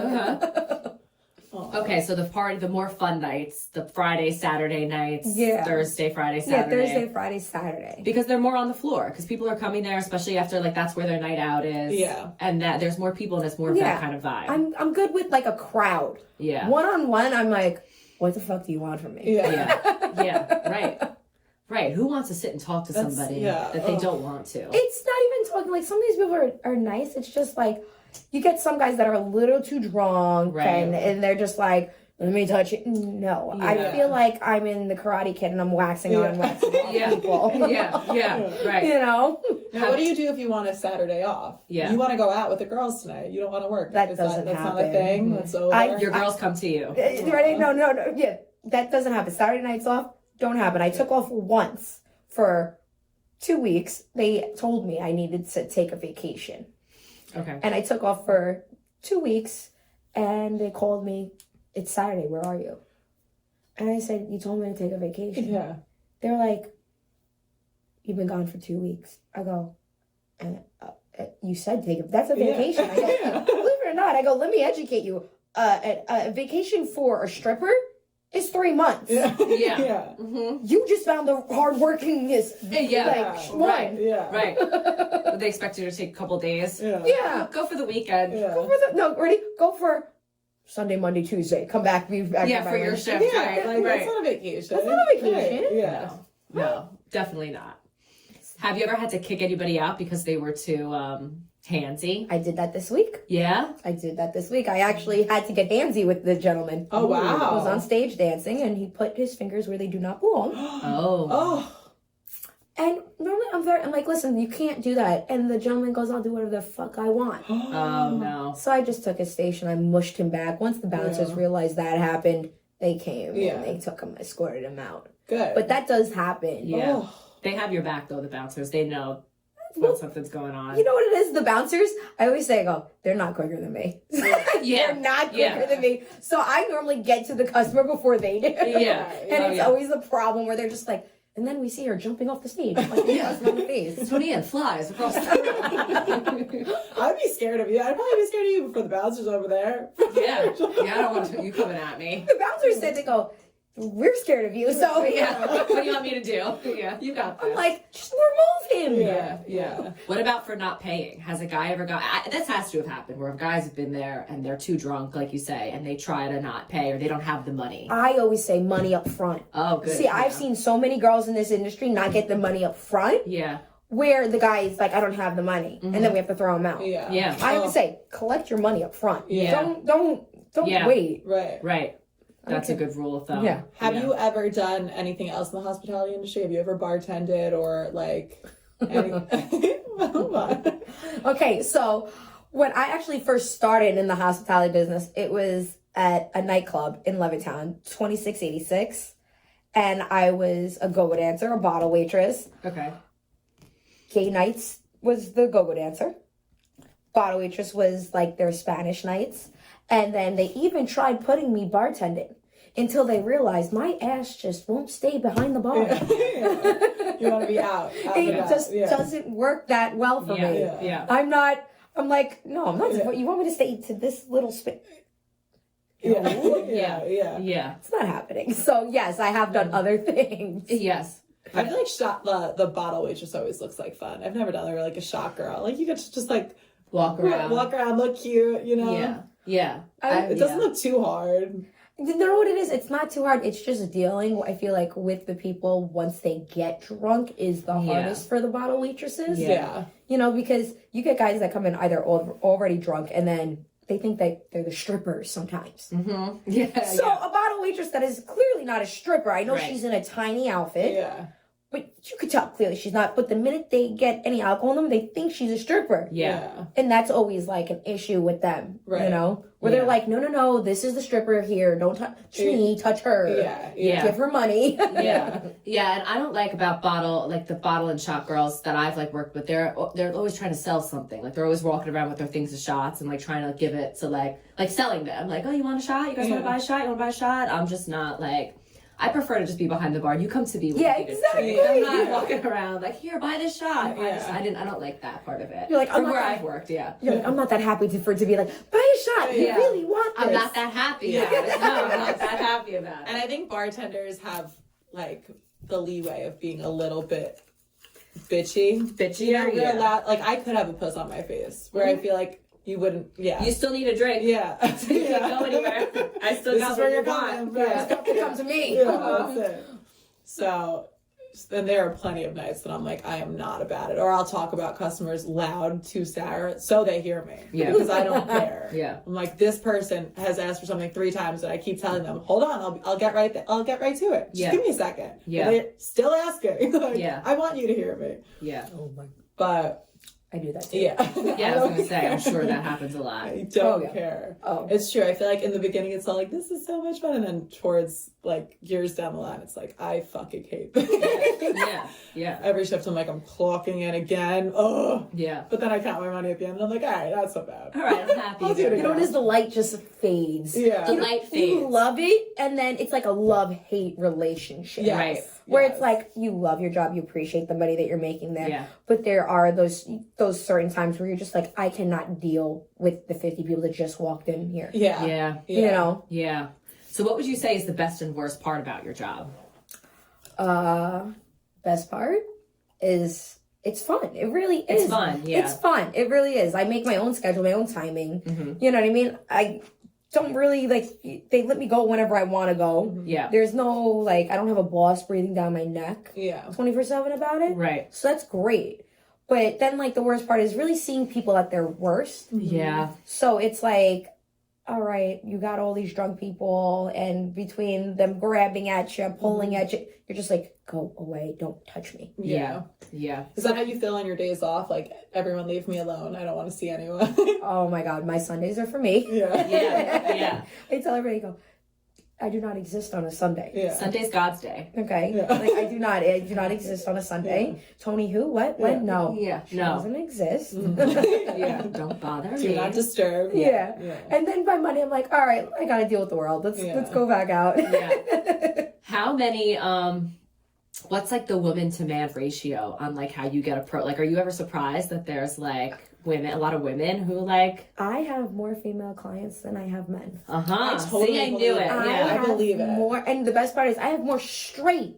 Okay, so the more fun nights, the Friday, Saturday nights, Yeah. Thursday, Friday, Yeah, Saturday. Thursday, Friday, Saturday. Because they're more on the floor, because people are coming there, especially after, like, that's where their night out is. Yeah. And that there's more people and it's more of that kind of vibe. I'm good with like a crowd. Yeah. One-on-one, I'm like, what the fuck do you want from me? Yeah, right. Right. Who wants to sit and talk to somebody that they don't want to? It's not even talking, like, some of these people are nice. It's just like, you get some guys that are a little too drunk, Right. and they're just like, let me touch it. No, I feel like I'm in the Karate Kid and I'm waxing on waxing off people. Right. You know? Now, what do you do if you want a Saturday off? Yeah. You want to go out with the girls tonight. You don't want to work. That doesn't That's happen. not a thing. That's over. Your girls come to you. Right? No. Yeah, that doesn't happen. Saturday nights off don't happen. I took off once for 2 weeks. They told me I needed to take a vacation. Okay. And I took off for 2 weeks, and they called me, it's Saturday, where are you? And I said, you told me to take a vacation. Yeah. They're like, you've been gone for 2 weeks. I go, you said that's a vacation. I go, believe it or not, I go, let me educate you. A vacation for a stripper is 3 months. Yeah. You just found the hardworkingest. Right. Yeah. Right. They expect you to take a couple days. Yeah. Go for the weekend. Go for Go for Sunday, Monday, Tuesday. Come back. Be back For your shift. Yeah, Right. that's not a vacation. That's not a vacation. Right. Yeah. No, definitely not. Have you ever had to kick anybody out because they were too handsy? I did that this week. Yeah? I actually had to get handsy with the gentleman. Oh, wow. I was on stage dancing, and he put his fingers where they do not belong. Oh. And normally I'm like, listen, you can't do that. And the gentleman goes, I'll do whatever the fuck I want. Oh, no. So I just took his station. I mushed him back. Once the bouncers realized that happened, they came and they took him, escorted him out. Good. But that does happen. Yeah. Oh. They have your back, though, the bouncers. They know when something's going on. You know what it is? The bouncers, I always say, they're not quicker than me. They're not quicker than me. So I normally get to the customer before they do. Yeah. And it's always a problem where they're just like, and then we see her jumping off the stage. Like, on the face. TONIANN flies across the I'd be scared of you. I'd probably be scared of you before the bouncers over there. Yeah, I don't want you coming at me. The bouncers said, they go, we're scared of you. So What do you want me to do? Yeah, you got this. I'm like, just remove him. Yeah. What about for not paying? Has a guy ever this has to have happened where guys have been there and they're too drunk, like you say, and they try to not pay or they don't have the money. I always say money up front. Oh, good. See, I've seen so many girls in this industry not get the money up front. Yeah. Where the guy is like, I don't have the money, and then we have to throw him out. Yeah. I would say collect your money up front. Yeah. Don't wait. Right. That's a good rule of thumb. Yeah. Have you ever done anything else in the hospitality industry? Have you ever bartended or like anything? Okay, so when I actually first started in the hospitality business, it was at a nightclub in Levittown, 2686, and I was a go-go dancer, a bottle waitress. Okay. Gay nights was the go-go dancer. Bottle waitress was like their Spanish nights. And then they even tried putting me bartending until they realized my ass just won't stay behind the bar. You want to be out. It just doesn't work that well for me. Yeah. I'm like, no, I'm not. You want me to stay to this little space? Yeah. It's not happening. So yes, I have done other things. Yes. I feel like the bottle waitress always looks like fun. I've never done like a shot girl. Like you get to just like walk around, look cute, you know? Yeah. It doesn't look too hard. You know what it is? It's not too hard. It's just dealing, I feel like, with the people once they get drunk is the hardest for the bottle waitresses. Yeah. You know, because you get guys that come in either already drunk and then they think that they're the strippers sometimes. Mm-hmm. Yeah. So a bottle waitress that is clearly not a stripper. I know she's in a tiny outfit. Yeah. But you could tell clearly she's not. But the minute they get any alcohol in them, they think she's a stripper. Yeah. And that's always like an issue with them. Right. You know? Where they're like, no, this is the stripper here. Don't touch me, touch her. Yeah. Give her money. Yeah. And I don't like about the bottle and shot girls that I've like worked with. They're always trying to sell something. Like they're always walking around with their things of shots and like trying to give it to like selling them. Like, oh, you want a shot? You guys want to buy a shot? You want to buy a shot? I'm just not like, I prefer to just be behind the bar. You come to me with Yeah, a heated exactly. drink. I'm not Yeah. walking around like, here, buy this shot. Yeah. I don't like that part of it. You're like, I'm from not where that- I've worked, yeah. You're like, I'm not that happy for it to be like, buy a shot. You Yeah. really want this. I'm not that happy about it. No, I'm not that happy about it. And I think bartenders have like the leeway of being a little bit bitchy. Bitchier, You know, we're yeah. allowed, like I could have a puss on my face where I feel like you wouldn't. Yeah. You still need a drink. yeah. You can't go anywhere. I still This got is what where you you're want. coming. Just have to come to me. Yeah, that's it. So then there are plenty of nights that I'm like, I am not about it. Or I'll talk about customers loud to Sarah so they hear me. Yeah. Because I don't care. Yeah. I'm like, this person has asked for something 3 times and I keep telling them, hold on, I'll get right I'll get right to it. Just Yeah. give me a second. Yeah. But they're still asking. Like, Yeah. I want you to hear me. Oh my. But I do that too. yeah. Yeah, I was gonna say, I'm sure that happens a lot. I don't Oh, yeah. care. Oh. It's true. I feel like in the beginning it's all like, this is so much fun. And then towards like years down the line, it's like, I fucking hate this. Yeah, yeah, Every shift I'm like, I'm clocking in again. Oh. yeah. But then I count my money at the end and I'm like, all right, that's not bad. All right, I'm happy. I'll do it You know what it is? The light just fades. Yeah. The light You fades. love it, and then it's like a love-hate relationship. Yes. Right. Where Yes. it's like you love your job, you appreciate the money that you're making there. Yeah. But there are those certain times where you're just like, I cannot deal with the 50 people that just walked in here. Yeah. Yeah, You know? yeah. So what would you say is the best and worst part about your job? Best part is it's fun. It really is. It's fun, yeah. It's fun. It really is. I make my own schedule, my own timing. You know what I mean? I don't really they let me go whenever I want to go. Yeah. There's no like I don't have a boss breathing down my neck Yeah. 24/7 about it. Right. So that's great. But then like the worst part is really seeing people at their worst. Yeah. So it's like, all right, you got all these drunk people, and between them grabbing at you, pulling at you, you're just like, go away, don't touch me. Yeah. Yeah. Is that how you feel on your days off? Like, everyone leave me alone. I don't want to see anyone. Oh my God, my Sundays are for me. yeah. Yeah. Yeah. I tell everybody, I do not exist on a Sunday. Yeah. Sunday's God's day. Okay, Yeah. like I do not exist on a Sunday. Tony, who? What? When? Yeah. No, Yeah. she No. doesn't exist. Yeah. Don't bother Do me. not disturb. Yeah. Yeah. And then by Monday, I'm like, all right, I gotta deal with the world. Let's go back out. Yeah. How many what's like the woman to man ratio on like how you get like, are you ever surprised that there's like a lot of women who like I have more female clients than I have men. I totally See, I knew believe it. it. Yeah. I have believe it. more, and the best part is I have more straight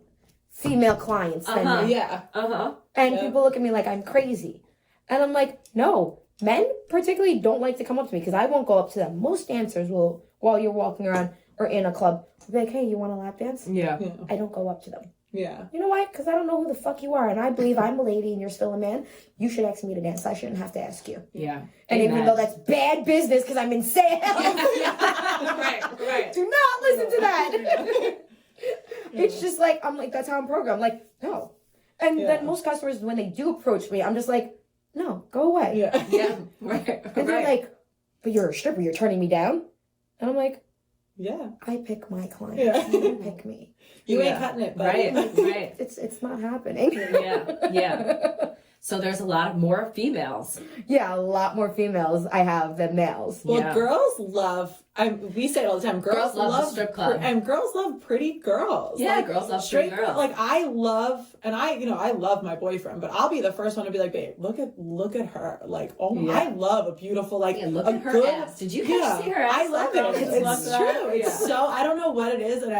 female clients than men. Yeah. And Yeah. people look at me like I'm crazy, and I'm like, no. Men particularly don't like to come up to me because I won't go up to them. Most dancers will, while you're walking around or in a club, will be like, hey, you want a lap dance? Yeah. I don't go up to them. Yeah. You know why? Because I don't know who the fuck you are, and I believe I'm a lady and you're still a man. You should ask me to dance. I shouldn't have to ask you. Yeah. And even though that's bad business because I'm in sales, right. do not listen to that. It's just like, I'm like, that's how I'm programmed. I'm like, no. And then most customers, when they do approach me, I'm just like, no, go away. Yeah. Yeah. Right. And they're like, but you're a stripper, you're turning me down? And I'm like, Yeah. I pick my clients. Yeah. You don't pick me. You Yeah. ain't cutting it, buddy. Right. It's not happening. Yeah. So there's a lot more females. Yeah, a lot more females I have than males. Well, Yeah. girls love. We say it all the time. Girls love the love strip club. and girls love pretty girls. Yeah, Like, girls love straight pretty girls. Like I love, and I love my boyfriend, but I'll be the first one to be like, babe, look at her. Like, oh, Yeah. I love a beautiful, like, Yeah, look a at her good, ass. Did you guys see her ass? I love That girl it. just It's loves true. that. It's Yeah. so I don't know what it is, and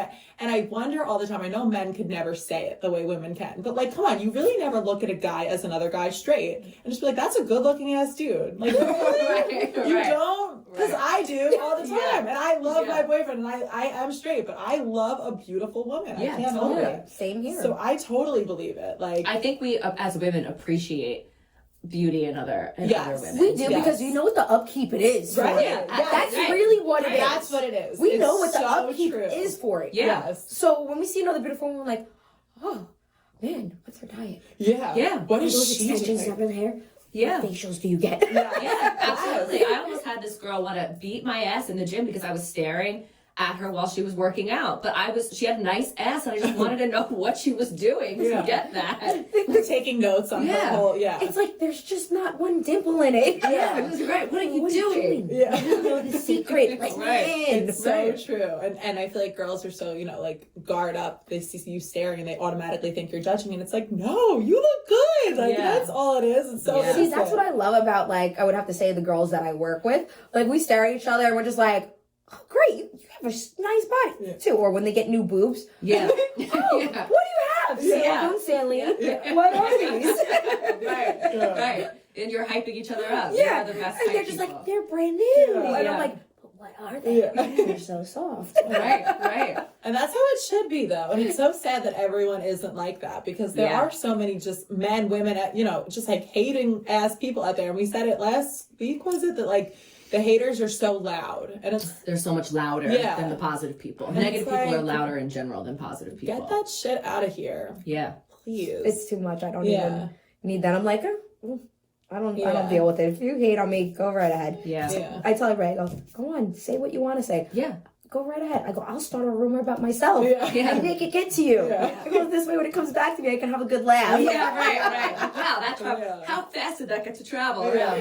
I wonder all the time. I know men could never say it the way women can, but like, come on, you really never look at a guy as another guy straight and just be like, that's a good looking ass dude. Like, Right, you right. don't, because Right. I do all the time, Yeah. and I love Yeah. my boyfriend, and I am straight, but I love a beautiful woman. Yeah, I can't help totally. it. Same here. So I totally believe it. Like, I think we, as women, appreciate beauty in other Yes. women. we do Yes. because you know what the upkeep it is. for Right. it. Yeah. That's Right. really what it is. that's what it is. We It's know what the so upkeep true. is for it. Yeah. Yes. So when we see another beautiful woman, we're like, oh man, what's her diet? Yeah. Yeah. What is Those she extensions doing? up in hair. Yeah. What facials do you get? Yeah, absolutely. I almost had this girl want to beat my ass in the gym because I was staring at her while she was working out. But she had a nice ass, and I just wanted to know what she was doing to get that. We're taking notes on her whole, It's like there's just not one dimple in it. Yeah, right. What are you doing? Yeah. I don't know the secret. Like, Right. man. It's so true. And I feel like girls are so, like, guard up. They see you staring and they automatically think you're judging. And it's like, no, you look good. Like, that's all it is. It's so See, that's what I love about, like, I would have to say the girls that I work with. Like, we stare at each other and we're just like, oh, great, you have a nice body, too. Or when they get new boobs. Yeah. Oh, what do you have? Silicone saline. What are these? Right. And you're hyping each other up. Yeah. You're the best And they're just like, they're brand new. And I'm like, but what are they? They're so soft. Right. And that's how it should be, though. And it's so sad that everyone isn't like that, because there are so many just men, women, just like hating ass people out there. And we said it last week, was it? That like the haters are so loud. And they're so much louder than the positive people. Negative people are louder in general than positive people. Get that shit out of here. Yeah. Please. It's too much. I don't even need that. I'm like, I don't deal with it. If you hate on me, go right ahead. Yeah. I tell everybody, I go on, say what you want to say. Yeah. Go right ahead. I go, I'll start a rumor about myself. Yeah. And make it get to you. I go, this way when it comes back to me, I can have a good laugh. Yeah, right. Wow, that's how fast did that get to travel? Wow,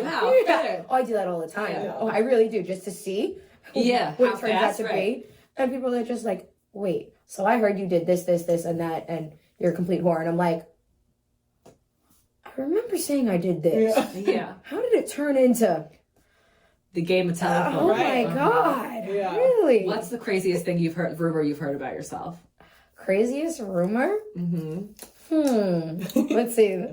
Oh, I do that all the time. I really do, just to see what it turns out to be. And people are just like, wait, so I heard you did this, and that, and you're a complete whore. And I'm like, I remember saying I did this. Yeah. How did it turn into the game of telephone? Oh my God. Really? What's the craziest thing rumor you've heard about yourself? Craziest rumor? Let's see.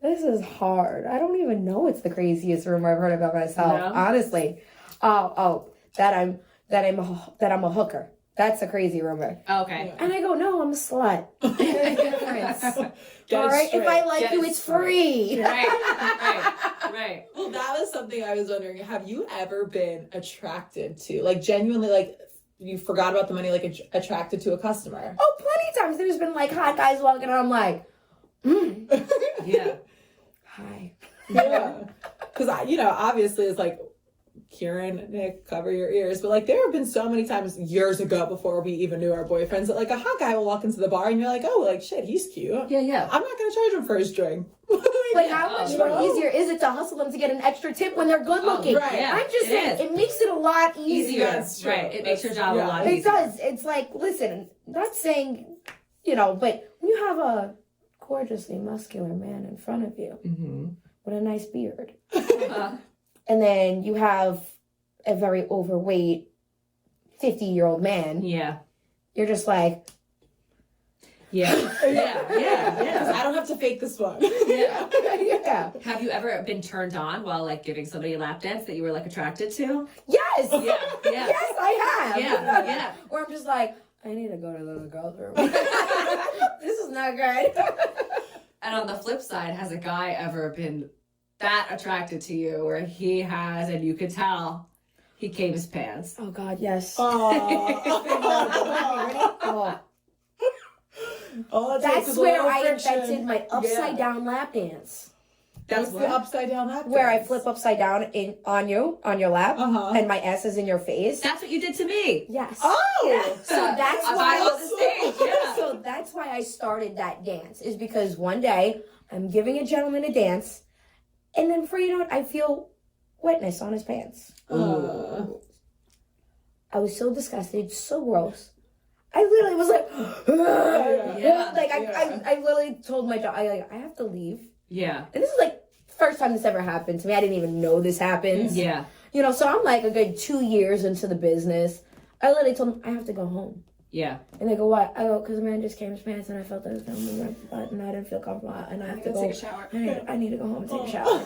This is hard. I don't even know what's the craziest rumor I've heard about myself. Honestly. That I'm a hooker. That's a crazy rumor. Okay. And I go, no, I'm a slut. There's a difference. All right, if I like you, it's free. Right. Well, that was something I was wondering. Have you ever been attracted to, like, genuinely, like, you forgot about the money, like, attracted to a customer? Oh, plenty of times. There's been, like, hot guys walking and I'm like, Yeah. Hi. Yeah. Because, obviously it's like, Kieran, Nick, cover your ears. But, like, there have been so many times years ago before we even knew our boyfriends that, like, a hot guy will walk into the bar and you're like, oh, like, shit, he's cute. Yeah. I'm not going to charge him for his drink. But how much more easier is it to hustle them to get an extra tip when they're good looking? Right. Yeah, I'm just saying, it makes it a lot easier. That's true. Right. It makes your job a lot easier. It does. It's like, listen, not saying, but when you have a gorgeously muscular man in front of you with a nice beard, and then you have a very overweight 50-year-old man, you're just like, Yeah. I don't have to fake this one. yeah. Have you ever been turned on while like giving somebody a lap dance that you were like attracted to? Yes. Yeah. Yes, I have. Yeah. Or I'm just like, I need to go to the girls' room. This is not good. And on the flip side, has a guy ever been that attracted to you where he has, and you could tell, he came his pants? Oh God, yes. That's where I invented my upside down lap dance. That's the upside down lap dance. Where I flip upside down on your lap, and my ass is in your face. That's what you did to me. Yes. Oh, yes. So that's why on the stage. Yeah. So that's why I started that dance, is because one day I'm giving a gentleman a dance, and then before you know it, I feel wetness on his pants. I was so disgusted, so gross. I literally was like, I literally told my job, I have to leave. Yeah. And this is like the first time this ever happened to me. I didn't even know this happens. Yeah. So I'm like a good 2 years into the business. I literally told him I have to go home. Yeah. And they go, what? I go, because the man just came his pants and I felt that it was going to move my butt and I didn't feel comfortable and I have to go take a shower. I need to go home and take a shower.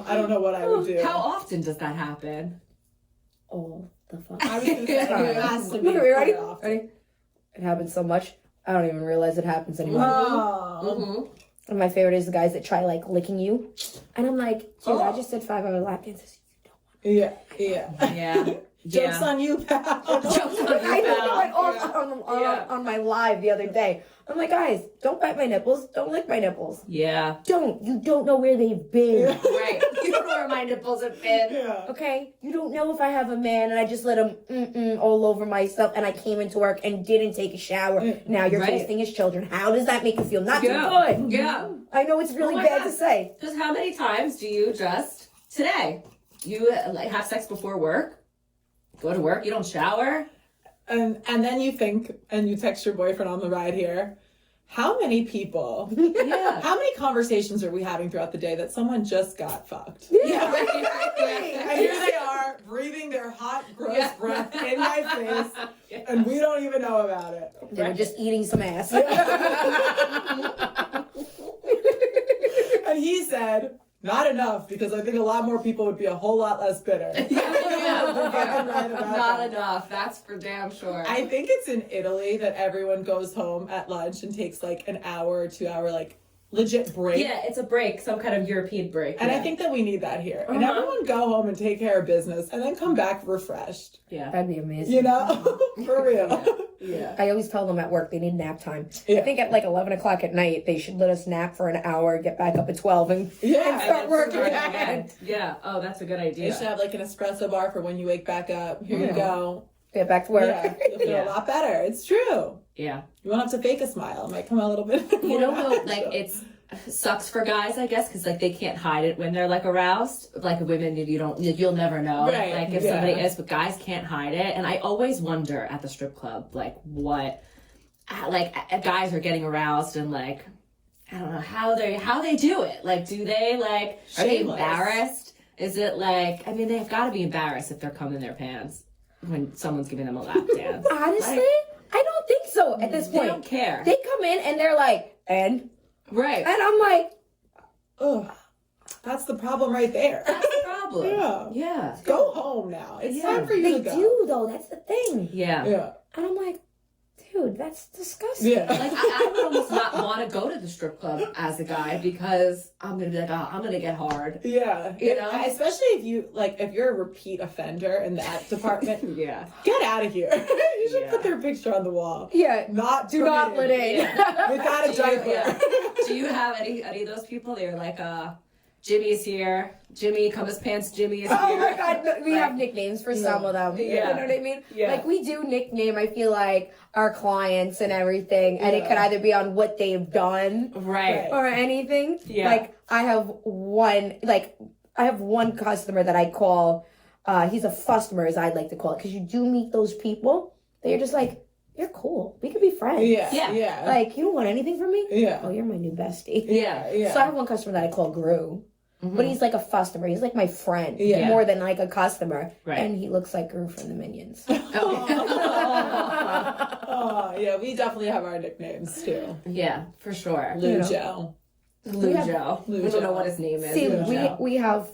I don't know what I would do. How often does that happen? Oh, the fuck. I was going to say, it has to be. Ready? It happens so much, I don't even realize it happens anymore. And my favorite is the guys that try like licking you. And I'm like, dude, I just did 5 hour lap dances. Yeah. Yeah. Joke's on you, pal. I went off on my live the other day. I'm like, guys, don't bite my nipples. Don't lick my nipples. Yeah. You don't know where they've been. Right. You don't know where my nipples have been. Yeah. Okay? You don't know if I have a man and I just let him all over myself and I came into work and didn't take a shower. Now you're Right. tasting his children. How does that make you feel? Not Yeah. too good. Yeah. I know it's really Oh my bad God. to say. Just how many times do you just today? You like have sex before work? Go to work, you don't shower? And then you think, and you text your boyfriend on the ride here, how many people, Yeah. how many conversations are we having throughout the day that someone just got fucked? Yeah. And here they are, breathing their hot, gross breath in my face, and we don't even know about it. They were just eating some ass. And he said, not enough, because I think a lot more people would be a whole lot less bitter. Not enough. That's for damn sure. I think it's in Italy that everyone goes home at lunch and takes like an hour or 2 hour like legit break. Yeah, it's a break, some kind of European break. And yeah. I think that we need that here. And everyone go home and take care of business and then come back refreshed. Yeah. That'd be amazing. You know? For real. Yeah. I always tell them at work they need nap time. Yeah. I think at like 11 o'clock at night, they should let us nap for an hour, get back up at 12, and start working again. Yeah. Oh, that's a good You idea. should have like an espresso bar for when you wake back up. Here you go. Get back to work. Yeah, you'll feel a lot better. It's true. Yeah. You won't have to fake a smile. It might come out a little bit. You know more how like natural. it's sucks for guys, I guess, because like they can't hide it when they're like aroused. Like women, you'll never know. Right, Like if yeah. somebody is, but guys can't hide it. And I always wonder at the strip club, like what, like guys are getting aroused and like I don't know how they do it. Like, do they like are they Shameless. embarrassed? Is it like I mean they've got to be embarrassed if they're coming in their pants when someone's giving them a lap dance. Honestly, Like, I don't think so at this they point. don't care. They come in and they're like, and Right. I'm like, Ugh. That's the problem right there. That's the problem. Yeah. Yeah. Go home now. It's Yeah. time for you they to go. do though. That's the thing. Yeah. Yeah. And I'm like, dude, that's disgusting. Yeah. Like I would almost not want to go to the strip club as a guy because I'm gonna be like, oh, I'm gonna get hard. Yeah. You know? Especially if you're a repeat offender in that department, Yeah. get out of here. You should Yeah. put their picture on the wall. Yeah. Not Do not let permitted. in. Without a diaper. Yeah. Do you have any of those people? They're like, Jimmy's here. Jimmy, come his pants. Jimmy is here. Oh my God, no, we Like, have nicknames for some of them. Yeah. You know what I mean? Yeah. Like we do nickname, I feel like, our clients and everything, and it Yeah. could either be on what they've done Right. or anything. Yeah. Like I have one customer that I call, he's a fustomer, as I'd like to call it, because you do meet those people that you're just like, you're cool. We could be friends. Yeah. Yeah. Yeah. Like, you don't want anything from me? Yeah. Oh, you're my new bestie. Yeah. Yeah. So I have one customer that I call Gru. But he's like a fustomer. He's like my friend Yeah. more than like a customer. Right. And he looks like Gru from the Minions. Oh, yeah. We definitely have our nicknames too. Yeah, for sure. Lujo. Lujo. We don't know what his name is. See, Lujo. we have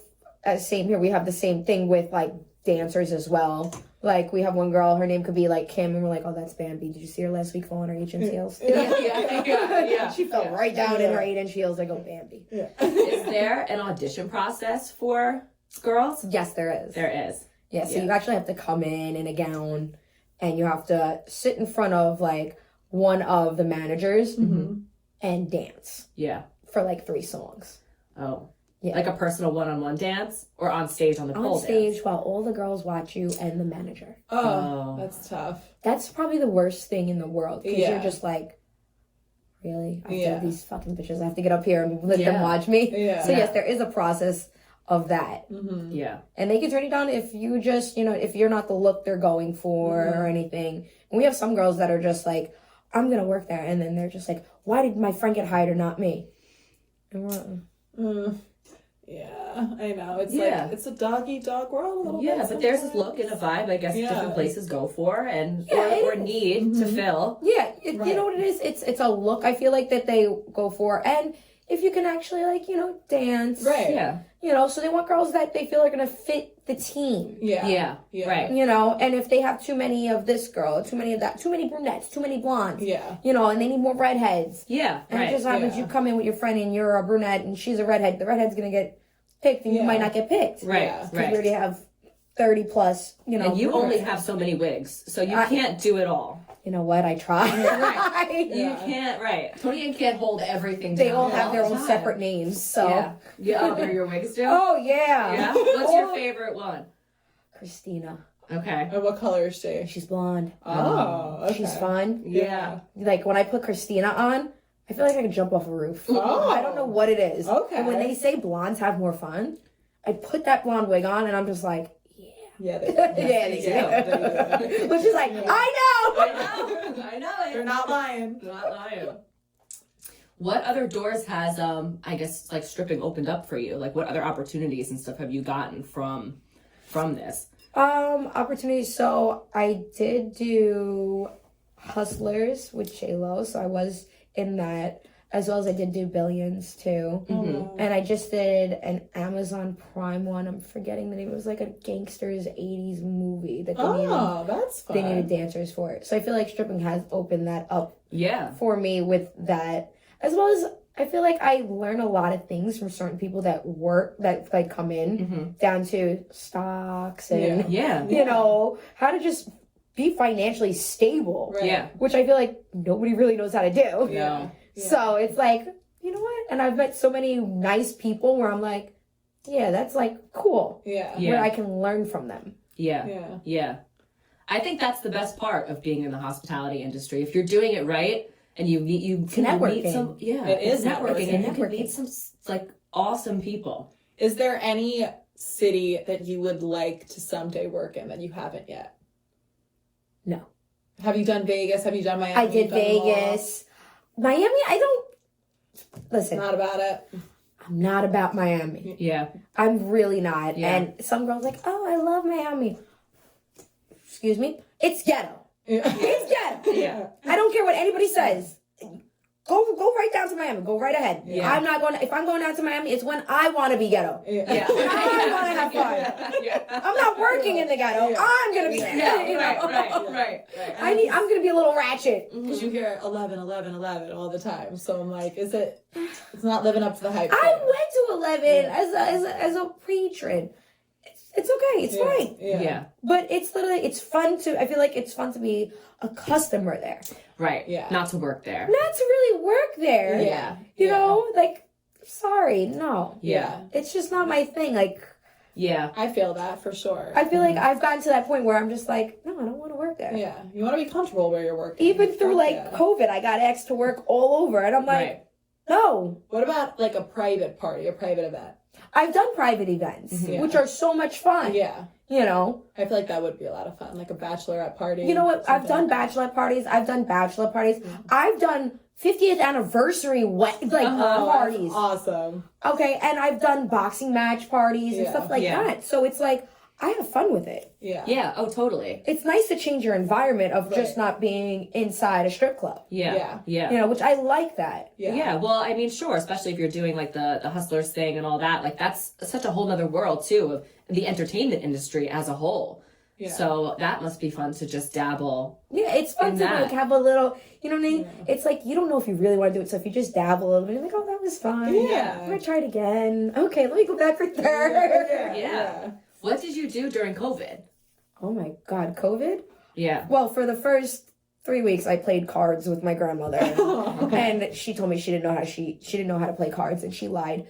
same here. We have the same thing with like dancers as well. Like we have one girl, her name could be like Kim, and we're like, oh, that's Bambi. Did you see her last week fall on her 8-inch heels? Yeah. She fell right down in her 8-inch heels. I go, Bambi. Is there an audition process for girls? Yes, there is. There is. Yeah, so Yeah. you actually have to come in a gown, and you have to sit in front of like one of the managers and dance Yeah. for like 3 songs. Oh. Yeah. Like a personal one-on-one dance or on stage on the pole On stage dance? while all the girls watch you and the manager. Oh, that's tough. That's probably the worst thing in the world, because Yeah. you're just like, really? After Yeah. these fucking bitches, I have to get up here and let them Yeah. watch me? Yeah. So yes, there is a process of that. Yeah. And they can turn you down if you just, if you're not the look they're going for or anything. And we have some girls that are just like, I'm going to work there. And then they're just like, why did my friend get hired or not me? And we're, Yeah, I know. It's Yeah. like, it's a dog-eat-dog world a little bit. Yeah, but there's this look and a sometimes. vibe I guess Yeah. different places go for and Yeah, or it is. need to fill. yeah, Right. you know what it is? It's a look I feel like that they go for. And if you can actually like, dance. Right. Yeah. So they want girls that they feel are going to fit the team. Yeah. Yeah. Right. And if they have too many of this girl, too many of that, too many brunettes, too many blondes, Yeah. and they need more redheads. Yeah. And Right. it just happens yeah. you come in with your friend and you're a brunette and she's a redhead. The redhead's going to get picked and you Yeah. might not get picked. Right. Yeah. 'Cause we Right. already have 30 plus, And you only have so many wigs, so you can't do it all. You know what? I try. You can't, right. TONIANN can't hold everything They down all have their the own time. separate names, so. Yeah, they're your wigs too? Oh, yeah. Yeah? What's your favorite one? Christina. Okay. And what color is she? She's blonde. Oh, okay. She's fun. Yeah. Like, when I put Christina on, I feel like I could jump off a roof. Oh. I don't know what it is. Okay. And when they say blondes have more fun, I put that blonde wig on and I'm just like, Yeah, they yeah, do. Which is like, I know. I know it. They're not lying. Not lying. What other doors has, I guess, like stripping opened up for you? Like, what other opportunities and stuff have you gotten from this? Opportunities. So I did do Hustlers with J-Lo, so I was in that, as well as I did do Billions too. Mm-hmm. And I just did an Amazon Prime one. I'm forgetting the name. It was like a gangsters 80s movie that That's fun. they needed dancers for it. So I feel like stripping has opened that up Yeah. for me with that, as well as I feel like I learn a lot of things from certain people that like come in, down to stocks and Yeah. you know, how to just be financially stable. Right. Yeah. Which I feel like nobody really knows how to do. Yeah. So it's like, you know what? And I've met so many nice people where I'm like, yeah, that's like cool. Yeah. Yeah. Where I can learn from them. Yeah. Yeah. Yeah. I think that's the best part of being in the hospitality industry. If you're doing it right and you can networking. meet some, It is networking. and you can meet some like awesome people. Is there any city that you would like to someday work in that you haven't yet? No. Have you done Vegas? Have you done Miami? I did You've done them all? Vegas. Miami, I don't listen. Not about it. I'm not about Miami. Yeah. I'm really not. Yeah. And some girls like, oh, I love Miami. Excuse me? It's ghetto. Yeah. It's ghetto. Yeah. I don't care what anybody says. Go right down to Miami. Go right ahead. Yeah. I'm not going to, if I'm going down to Miami, it's when I want to be ghetto. Yeah. When I want to have fun. Yeah. I'm not working in the ghetto. Yeah. I'm going to be Yeah. you know. Right. I'm going to be a little ratchet. Because you hear 11, 11, 11 all the time. So I'm like, it's not living up to the hype. I went to 11 as a pre-trend. It's okay. It's fine. Yeah. But it's literally, it's fun to, I feel like it's fun to be a customer there. Right. Yeah. Not to work there. Not to really work there. Yeah. You know, like, sorry, no. Yeah. It's just not my thing. Like, Yeah. I feel that for sure. I feel like I've gotten to that point where I'm just like, no, I don't want to work there. Yeah. You want to be comfortable where you're working. Even through Fuck like yeah. COVID, I got asked to work all over. And I'm like, Right. no. What about like a private party, a private event? I've done private events, Yeah. which are so much fun. Yeah. You know? I feel like that would be a lot of fun, like a bachelorette party. You know what? I've done something. bachelorette parties. I've done bachelor parties. I've done 50th anniversary parties. That's awesome. Okay, and I've done boxing match parties and Yeah. stuff like Yeah. that. So it's like, I have fun with it. Yeah. Yeah. Oh, totally. It's nice to change your environment of just Right. not being inside a strip club. Yeah. Yeah. Yeah. You know, which I like that. Yeah. Yeah, well, I mean, sure, especially if you're doing like the hustlers thing and all that, like that's such a whole nother world too of the entertainment industry as a whole. Yeah. So that must be fun to just dabble. Yeah, it's fun In to that. like have a little, you know what I mean? It's like, you don't know if you really want to do it. So if you just dabble a little bit, you're like, oh, that was fun. Yeah. I'm going to try it again. Okay, let me go back for third. Yeah. What did you do during COVID? Oh my God, COVID? Yeah. Well, for the first 3 weeks, I played cards with my grandmother, and she told me she didn't know how to play cards, and she lied.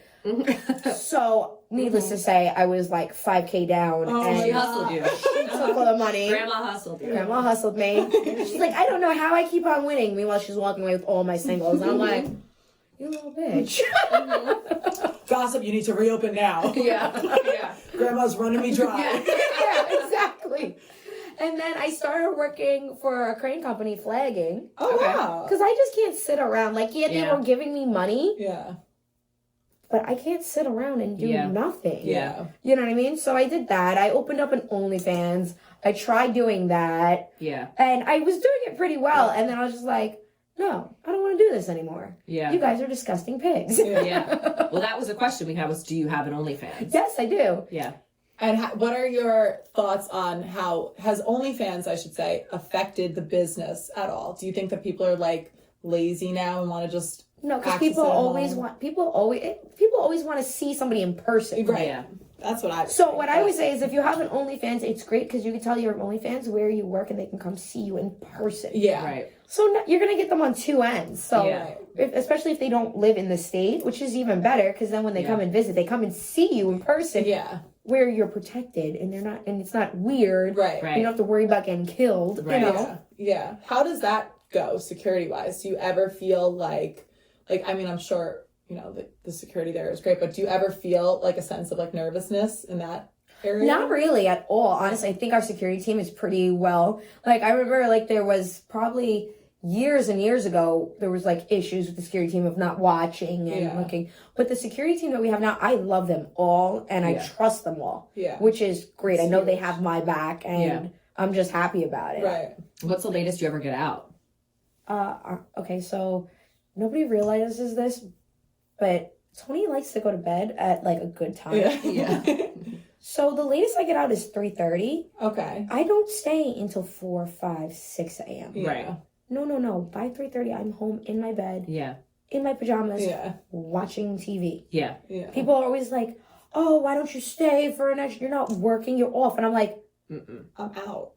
So, needless to say, I was like 5K down, and She hustled you. she took all the money. Grandma hustled you. Grandma hustled me. She's like, I don't know how I keep on winning. Meanwhile, she's walking away with all my singles, and I'm like, you little bitch. Gossip, you need to reopen now. Yeah. Yeah. Grandma's running me dry. Yeah, exactly. And then I started working for a crane company flagging. Oh, Okay. wow. Because I just can't sit around. Like, yeah, they Yeah. were giving me money, Yeah. but I can't sit around and do Yeah. nothing. Yeah. You know what I mean? So I did that. I opened up an OnlyFans. I tried doing that. Yeah. And I was doing it pretty well. And then I was just like, no, I don't want to do this anymore. Yeah. You guys are disgusting pigs. Yeah. Well, that was a question we had was, do you have an OnlyFans? Yes, I do. Yeah. And what are your thoughts on how has OnlyFans, I should say, affected the business at all? Do you think that people are like lazy now and want to just No, because access people it at always home? want, people always want to see somebody in person. Right. Yeah. That's what I. So what I always say is, if you have an OnlyFans, it's great because you can tell your OnlyFans where you work and they can come see you in person. Yeah. Right. So you're gonna get them on two ends. So Yeah. especially if they don't live in the state, which is even better because then when they come and visit, they come and see you in person. Yeah. Where you're protected and they're not, and it's not weird. Right. Right. You don't have to worry about getting killed. Right. You know. Yeah. How does that go security wise? Do you ever feel like I mean, I'm sure, you know, the security there is great, but do you ever feel like a sense of like nervousness in that area? Not really at all. Honestly, I think our security team is pretty well. Like, I remember, like, there was probably years and years ago, there was, like, issues with the security team of not watching and looking. But the security team that we have now, I love them all, and I trust them all. Yeah. Which is great. I know they have my back, and I'm just happy about it. Right. What's the latest you ever get out? Okay, so nobody realizes this, but Tony likes to go to bed at, like, a good time. Yeah. So the latest I get out is 3:30. Okay. I don't stay until 4, 5, 6 a.m. Yeah. Right. No. By 3:30, I'm home in my bed, Yeah. in my pajamas, Yeah. watching TV. Yeah. Yeah. People are always like, "Oh, why don't you stay for an extra? You're not working. You're off." And I'm like, I'm out.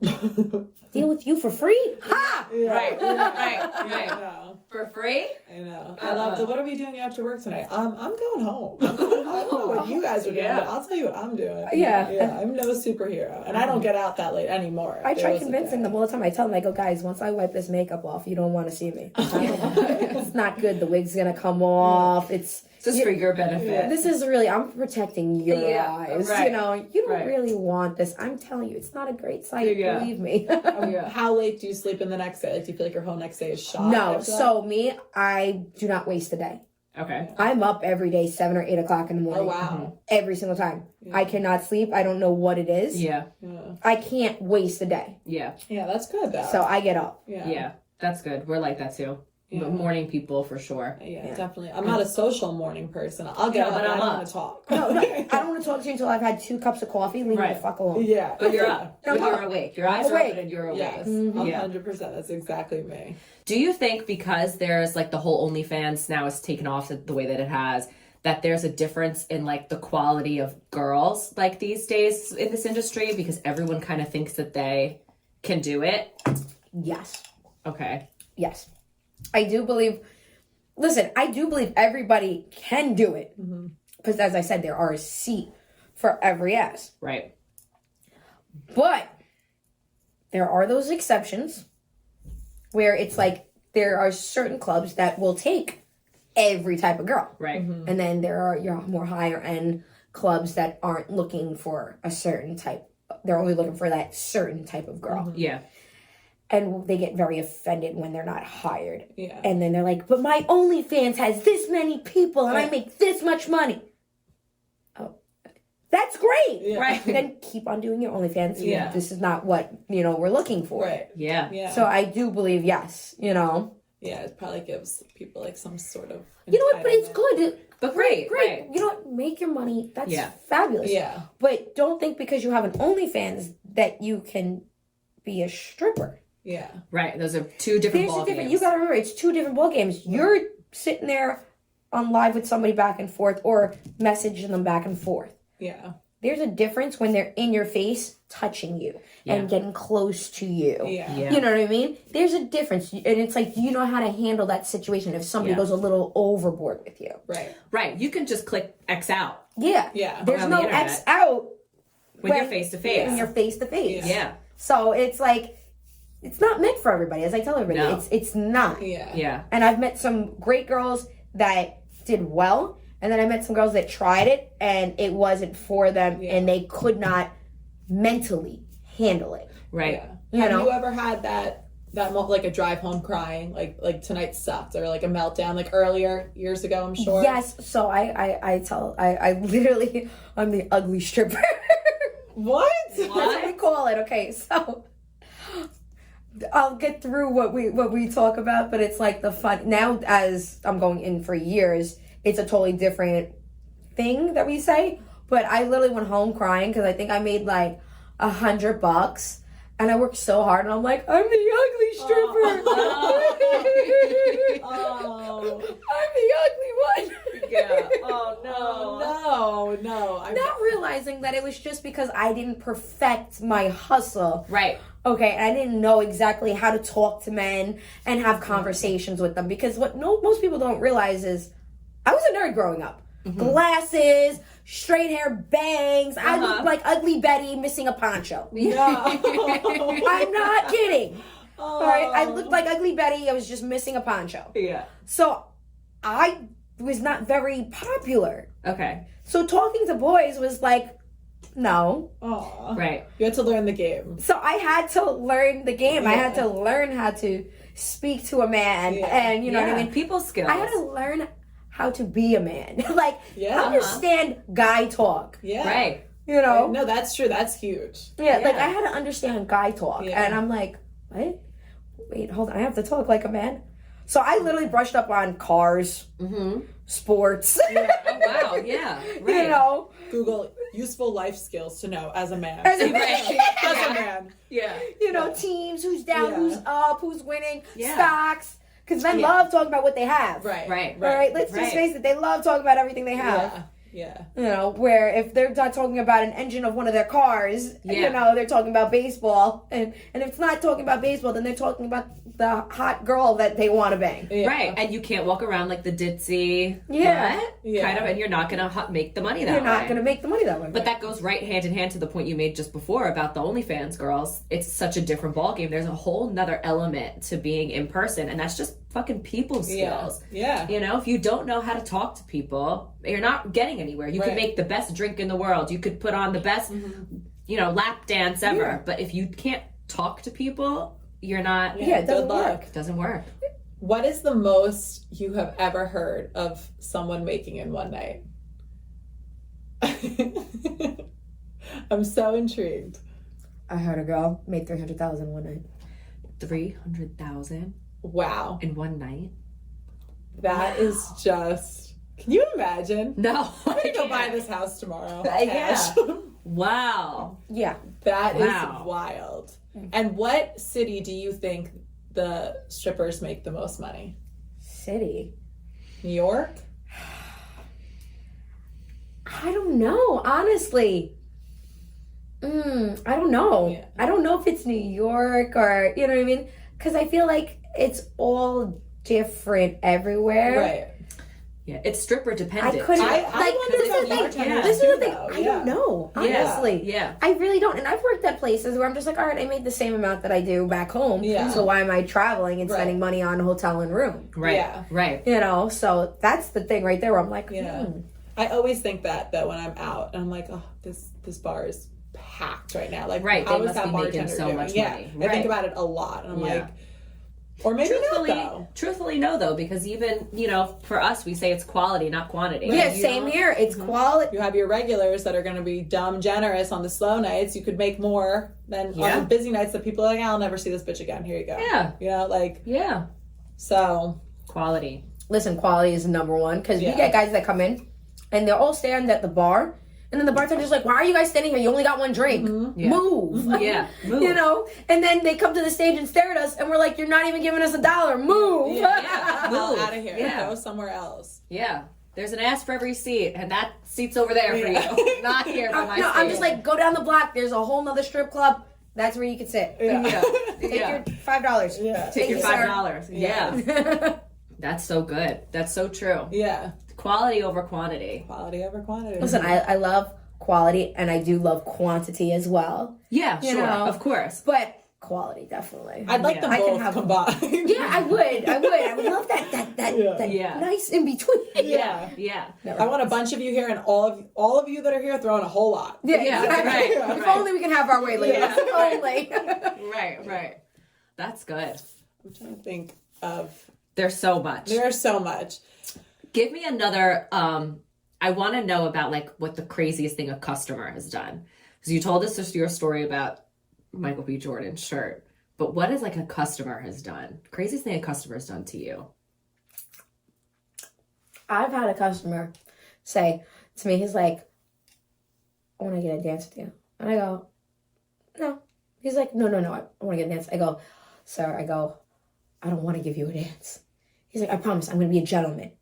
"Deal with you for free? Ha!" Yeah. Right. Right. I Right. know. For free? I know. I love the. What are we doing after work tonight? I'm going home. I don't know what you guys are doing, but I'll tell you what I'm doing. Yeah. Yeah. I'm no superhero, and I don't get out that late anymore. I There try was a convincing day. them all the time. I tell them, I go, "Guys, once I wipe this makeup off, you don't want to see me. It's not good. The wig's gonna come off. It's Just for your benefit. This is really, I'm protecting your eyes. right. You know, you don't Right. really want this. I'm telling you, it's not a great sight. Yeah. Believe me." How late do you sleep in the next day? Like, do you feel like your whole next day is shot? No, after that? so me, I do not waste a day. Okay. I'm up every day, 7 or 8 o'clock in the morning. Oh wow. Every single time. I cannot sleep. I don't know what it is. Yeah. Yeah. I can't waste a day. Yeah. Yeah, that's good though. So I get up. yeah. Yeah. That's good. We're like that too. Yeah. Morning people for sure. Yeah, definitely. I'm not a social morning person. I'll get up, but but I I'm don't up. want to talk. No, I don't want to talk to you until I've had 2 cups of coffee. Leave me Right. the fuck alone. Yeah. But you're up. I'm You're up. awake. Your eyes are Awake. open and you're awake. Yes, Yeah. 100%. That's exactly me. Do you think because there's like the whole OnlyFans now is taken off the way that it has, that there's a difference in like the quality of girls like these days in this industry because everyone kind of thinks that they can do it? Yes. Okay. Yes. I do believe everybody can do it. Because as I said, there are a seat for every ass. Right. But there are those exceptions where it's like there are certain clubs that will take every type of girl. Right. And then there are your more higher end clubs that aren't looking for a certain type. They're only looking for that certain type of girl. Yeah. And they get very offended when they're not hired. Yeah. And then they're like, "But my OnlyFans has this many people and I make this much money." Oh, that's great. Yeah. Right. Then keep on doing your OnlyFans. Yeah. This is not what, we're looking for. Right. Yeah. Yeah. So I do believe, yes, yeah, it probably gives people like some sort of. You know what? But it's entitlement. good. But great. Great. Right. You know what? Make your money. That's Yeah. fabulous. Yeah. But don't think because you have an OnlyFans that you can be a stripper. Yeah. Right. Those are two different There's a ball different. games. You gotta remember, it's 2 different ball games. You're sitting there on live with somebody back and forth, or messaging them back and forth. Yeah. There's a difference when they're in your face, touching you and getting close to you. Yeah. Yeah. You know what I mean? There's a difference, and it's like, you know how to handle that situation if somebody goes a little overboard with you. Right. Right. You can just click X out Yeah. Yeah. There's on the no internet. X out when you're face to face. when you're face to face. Yeah. So it's like, it's not meant for everybody. As I tell everybody, No. it's not. Yeah. Yeah. And I've met some great girls that did well, and then I met some girls that tried it and it wasn't for them, and they could not mentally handle it. Right. Yeah. You Have know? you ever had that like a drive home crying, like tonight sucked, or like a meltdown, like earlier years ago? I'm sure. Yes. So I literally, I'm the ugly stripper. What? That's what we call it. Okay, so I'll get through what we talk about, but it's like the fun now. As I'm going in for years, it's a totally different thing that we say. But I literally went home crying because I think I made like $100, and I worked so hard, and I'm like, I'm the ugly stripper. Oh. I'm the ugly one. Yeah. Oh no. Oh no. I Not realizing that it was just because I didn't perfect my hustle. Right. Okay, and I didn't know exactly how to talk to men and have conversations with them, because what most people don't realize is I was a nerd growing up. Glasses, straight hair, bangs. I looked like Ugly Betty missing a poncho. I'm not kidding. All right, I looked like Ugly Betty. I was just missing a poncho. Yeah. So I was not very popular. Okay. So talking to boys was like, no. Aw. Right. You had to learn the game. So I had to learn the game. I had to learn how to speak to a man, and you know what I mean? People skills. I had to learn how to be a man. Like, Yeah. understand guy talk. Yeah. Right. You know? No, that's true. That's huge. Yeah, like I had to understand guy talk. Yeah. And I'm like, what? Wait, hold on. I have to talk like a man? So I literally brushed up on cars, sports. Oh, wow. Yeah. Right. You know? Google useful life skills to know as a man. As a man. As a man. Yeah. You know, teams, who's down, Yeah. who's up, who's winning, Yeah. stocks. Because men love talking about what they have. Right. Right. All right, let's just face it, they love talking about everything they have. Yeah. Yeah. You know, where if they're not talking about an engine of one of their cars, you know, they're talking about baseball. And if it's not talking about baseball, then they're talking about the hot girl that they want to bang. Yeah. Right. And you can't walk around like the ditzy, Yeah. what? Yeah. Kind of, and you're not going to make the money that You're way. not going to make the money that way. But that goes right hand in hand to the point you made just before about the OnlyFans girls. It's such a different ballgame. There's a whole nother element to being in person, and that's just fucking people skills. Yeah. You know, if you don't know how to talk to people, you're not getting anywhere. You could make the best drink in the world. You could put on the best, you know, lap dance ever. Yeah. But if you can't talk to people, you're not. Yeah, it doesn't Good luck. work. Doesn't work. What is the most you have ever heard of someone making in one night? I'm so intrigued. I heard a girl make $300,000 one night. 300,000 Wow. in one night. That is just. Can you imagine? No, I'm gonna go I buy can't. this house tomorrow. Yeah. Cash. Wow. Yeah. That Wow. is wild. And what city do you think the strippers make the most money? City. New York? I don't know, honestly. I don't know. Yeah. I don't know if it's New York or, you know what I mean? Because I feel like it's all different everywhere. Right. Yeah, it's stripper dependent. I couldn't. I like, wonder this is about the thing. bartenders This is too, the thing. though. I Yeah. don't know, honestly. Yeah. I really don't. And I've worked at places where I'm just like, all right, I made the same amount that I do back home. Yeah. So why am I traveling and Right. spending money on hotel and room? Right. Yeah. Right. You know, so that's the thing right there where I'm like, Yeah. I always think that though when I'm out and I'm like, oh, this bar is packed right now. Like, Right, how they is must that be making bartender so doing? much Yeah. money. I Right. think about it a lot, and I'm Yeah. like, or maybe not though. Truthfully, no, though, because even, you know, for us, we say it's quality, not quantity. Yeah, You same know? here. It's quality. You have your regulars that are going to be dumb generous on the slow nights. You could make more than Yeah. on the busy nights that people are like, I'll never see this bitch again. Here you go. Yeah. You know, like, Yeah. so. Quality. Listen, quality is number one because Yeah. we get guys that come in and they're all stand at the bar. And then the bartender's like, why are you guys standing here? You only got one drink. Yeah. Move. Yeah. Move. You know? And then they come to the stage and stare at us and we're like, you're not even giving us $1. Move. Yeah. Move Move. out of here. Yeah. Go somewhere else. Yeah. There's an ass for every seat, and that seat's over there for you. Not here for my No, I'm seat. just like, go down the block. There's a whole nother strip club. That's where you can sit. Yeah. Take Yeah. your $5. Yeah. Take your you, sir. $5. Yeah. That's so good. That's so true. Yeah. Quality over quantity. Quality over quantity. Listen, I love quality and I do love quantity as well. Yeah, You sure. know. Of course. But quality, definitely. I'd like Yeah. them I can both have- combined. Yeah, I would. I would love that Yeah. nice in between. Yeah. Yeah. I want a bunch of you here, and all of you that are here throwing a whole lot. Yeah, Yeah, exactly. right, If right. only we can have our way, ladies. Yeah. If only. Right, right. That's good. I'm trying to think of. There's so much. There's so much. Give me another I want to know about like what the craziest thing a customer has done. Because you told us just your story about Michael B. Jordan's shirt. But what is like a customer has done? Craziest thing a customer has done to you? I've had a customer say to me, he's like, I want to get a dance with you. And I go, no. He's like, no, I want to get a dance. I go, sir, I don't want to give you a dance. He's like, I promise I'm going to be a gentleman.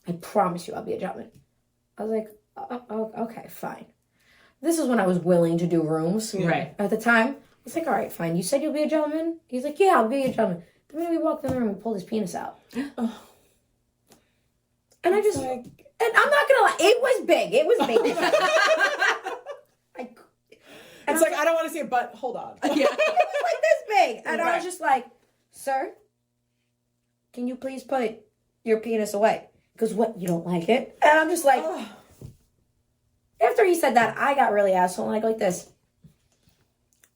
I promise you I'll be a gentleman. I was like, oh, okay, fine. This is when I was willing to do rooms. Right. At the time, I was like, all right, fine. You said you'll be a gentleman? He's like, yeah, I'll be a gentleman. The minute we walked in the room, he pulled his penis out. And I just, and I'm not gonna lie, it was big. It was big. It's like, I don't want to see it, but hold on. Yeah. It was like this big. And I was just like, sir, can you please put your penis away? Because what, you don't like it? And I'm just like, after he said that, I got really asshole like this.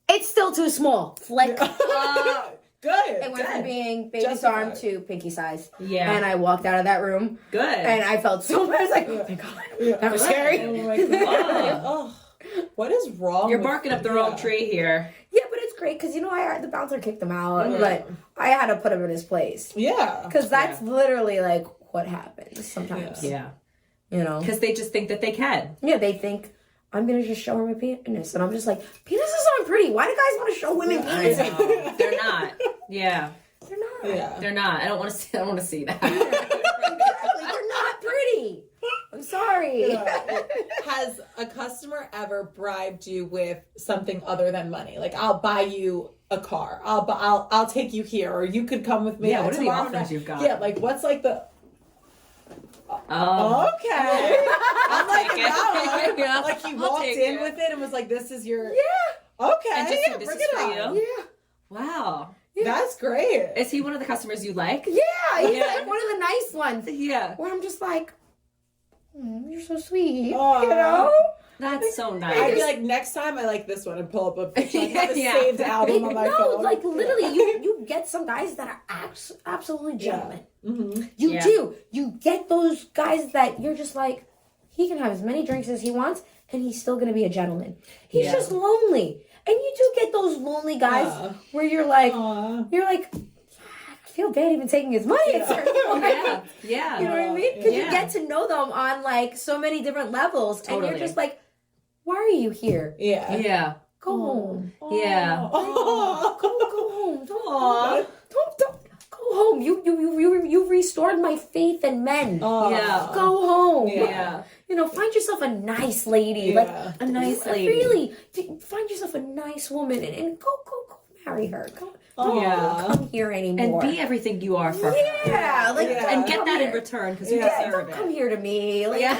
It's still too small. Flick. Good. It went from being baby's arm to pinky size. Yeah. And I walked out of that room. Good. And I felt so bad. I was like, oh my God. That was scary. Oh my God. What is wrong? You're barking up the wrong tree here. Yeah, but it's great because, the bouncer kicked him out. But I had to put him in his place. Yeah. Because that's literally like what happens sometimes. Yeah. Because they just think that they can. Yeah, they think, I'm going to just show her my penis. And I'm just like, penises aren't pretty. Why do guys want to show women penises? They're not. Yeah. They're not. Yeah. They're not. I don't want to see that. Exactly. They're not pretty. I'm sorry. Has a customer ever bribed you with something other than money? Like, I'll buy you a car. I'll take you here, or you could come with me. Yeah, what are the tomorrow offers night. you've got? Yeah, like what's like the okay. I'm like that one. Yeah. Like he I'll walked take in it. with it and was like, "This is your Yeah. okay." And just yeah, this bring is it for on. you. Yeah. Wow. That's great. Is he one of the customers you like? Yeah. He's like one of the nice ones. Yeah. Where I'm just like, you're so sweet. Aw. That's so nice. I'd be like, next time I like this one and pull up a picture. I have a Yeah. saved album on my phone. like literally, you get some guys that are absolutely gentlemen. Mm-hmm. You Yeah. do. You get those guys that you're just like, he can have as many drinks as he wants, and he's still gonna be a gentleman. He's just lonely, and you do get those lonely guys where you're like, I feel bad even taking his money at certain points. Yeah. You know what I mean? Because you Yeah. get to know them on like so many different levels, and you're just like, why are you here? Yeah. Yeah. Go home. Yeah. Go home. Don't go home. You restored my faith in men. Yeah. Go home. Yeah. Find yourself a nice lady. Yeah. Like A nice lady. Really, find yourself a nice woman and go marry her. Don't come here And anymore. be everything you are for her. Yeah, like And get come that in here. return because you Yeah, deserve don't come it. here to me. Like, Yeah.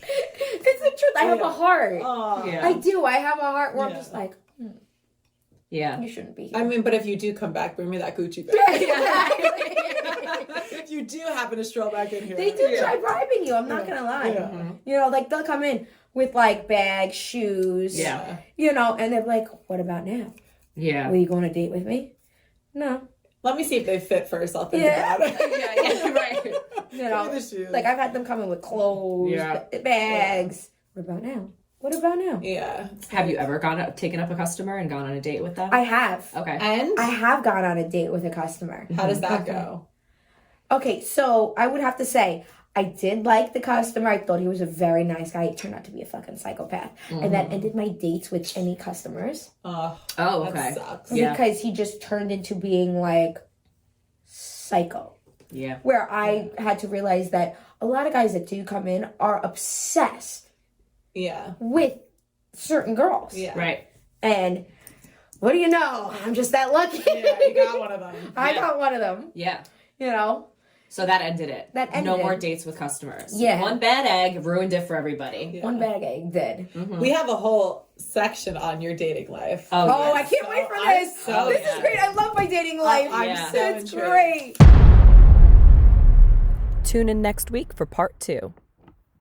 it's the truth. I have a heart. Yeah. I do. I have a heart where I'm just like, Yeah. you shouldn't be here. I mean, but if you do come back, bring me that Gucci bag. If you do happen to stroll back in here. They do try bribing you. I'm not gonna lie. Yeah. Like they'll come in with like bags, shoes. Yeah. And they're like, "What about now? Yeah. Will you go on a date with me?" No. Let me see if they fit first. I'll think about it. Yeah. Right. Give me the shoes. Like I've had them come in with clothes, bags. What about now? What about now? Yeah. Have you ever taken up a customer and gone on a date with them? I have. Okay. And I have gone on a date with a customer. how does that go? Okay, so I would have to say, I did like the customer. I thought he was a very nice guy. He turned out to be a fucking psychopath. And that ended my dates with any customers. Oh, okay. That sucks. Yeah. Because he just turned into being like psycho. Yeah. Where I had to realize that a lot of guys that do come in are obsessed Yeah. with certain girls. Yeah. Right. And what do you know? I'm just that lucky. Yeah, you got one of them. I got one of them, Yeah. So that ended it. That ended no it. more dates with customers. Yeah. One bad egg ruined it for everybody. Yeah. One bad egg dead. We have a whole section on your dating life. Oh, Oh, I yes. can't wait for I'm this. so This is yeah. great. I love my dating life. I'm Yeah. so It's intrigued. great. Tune in next week for part 2.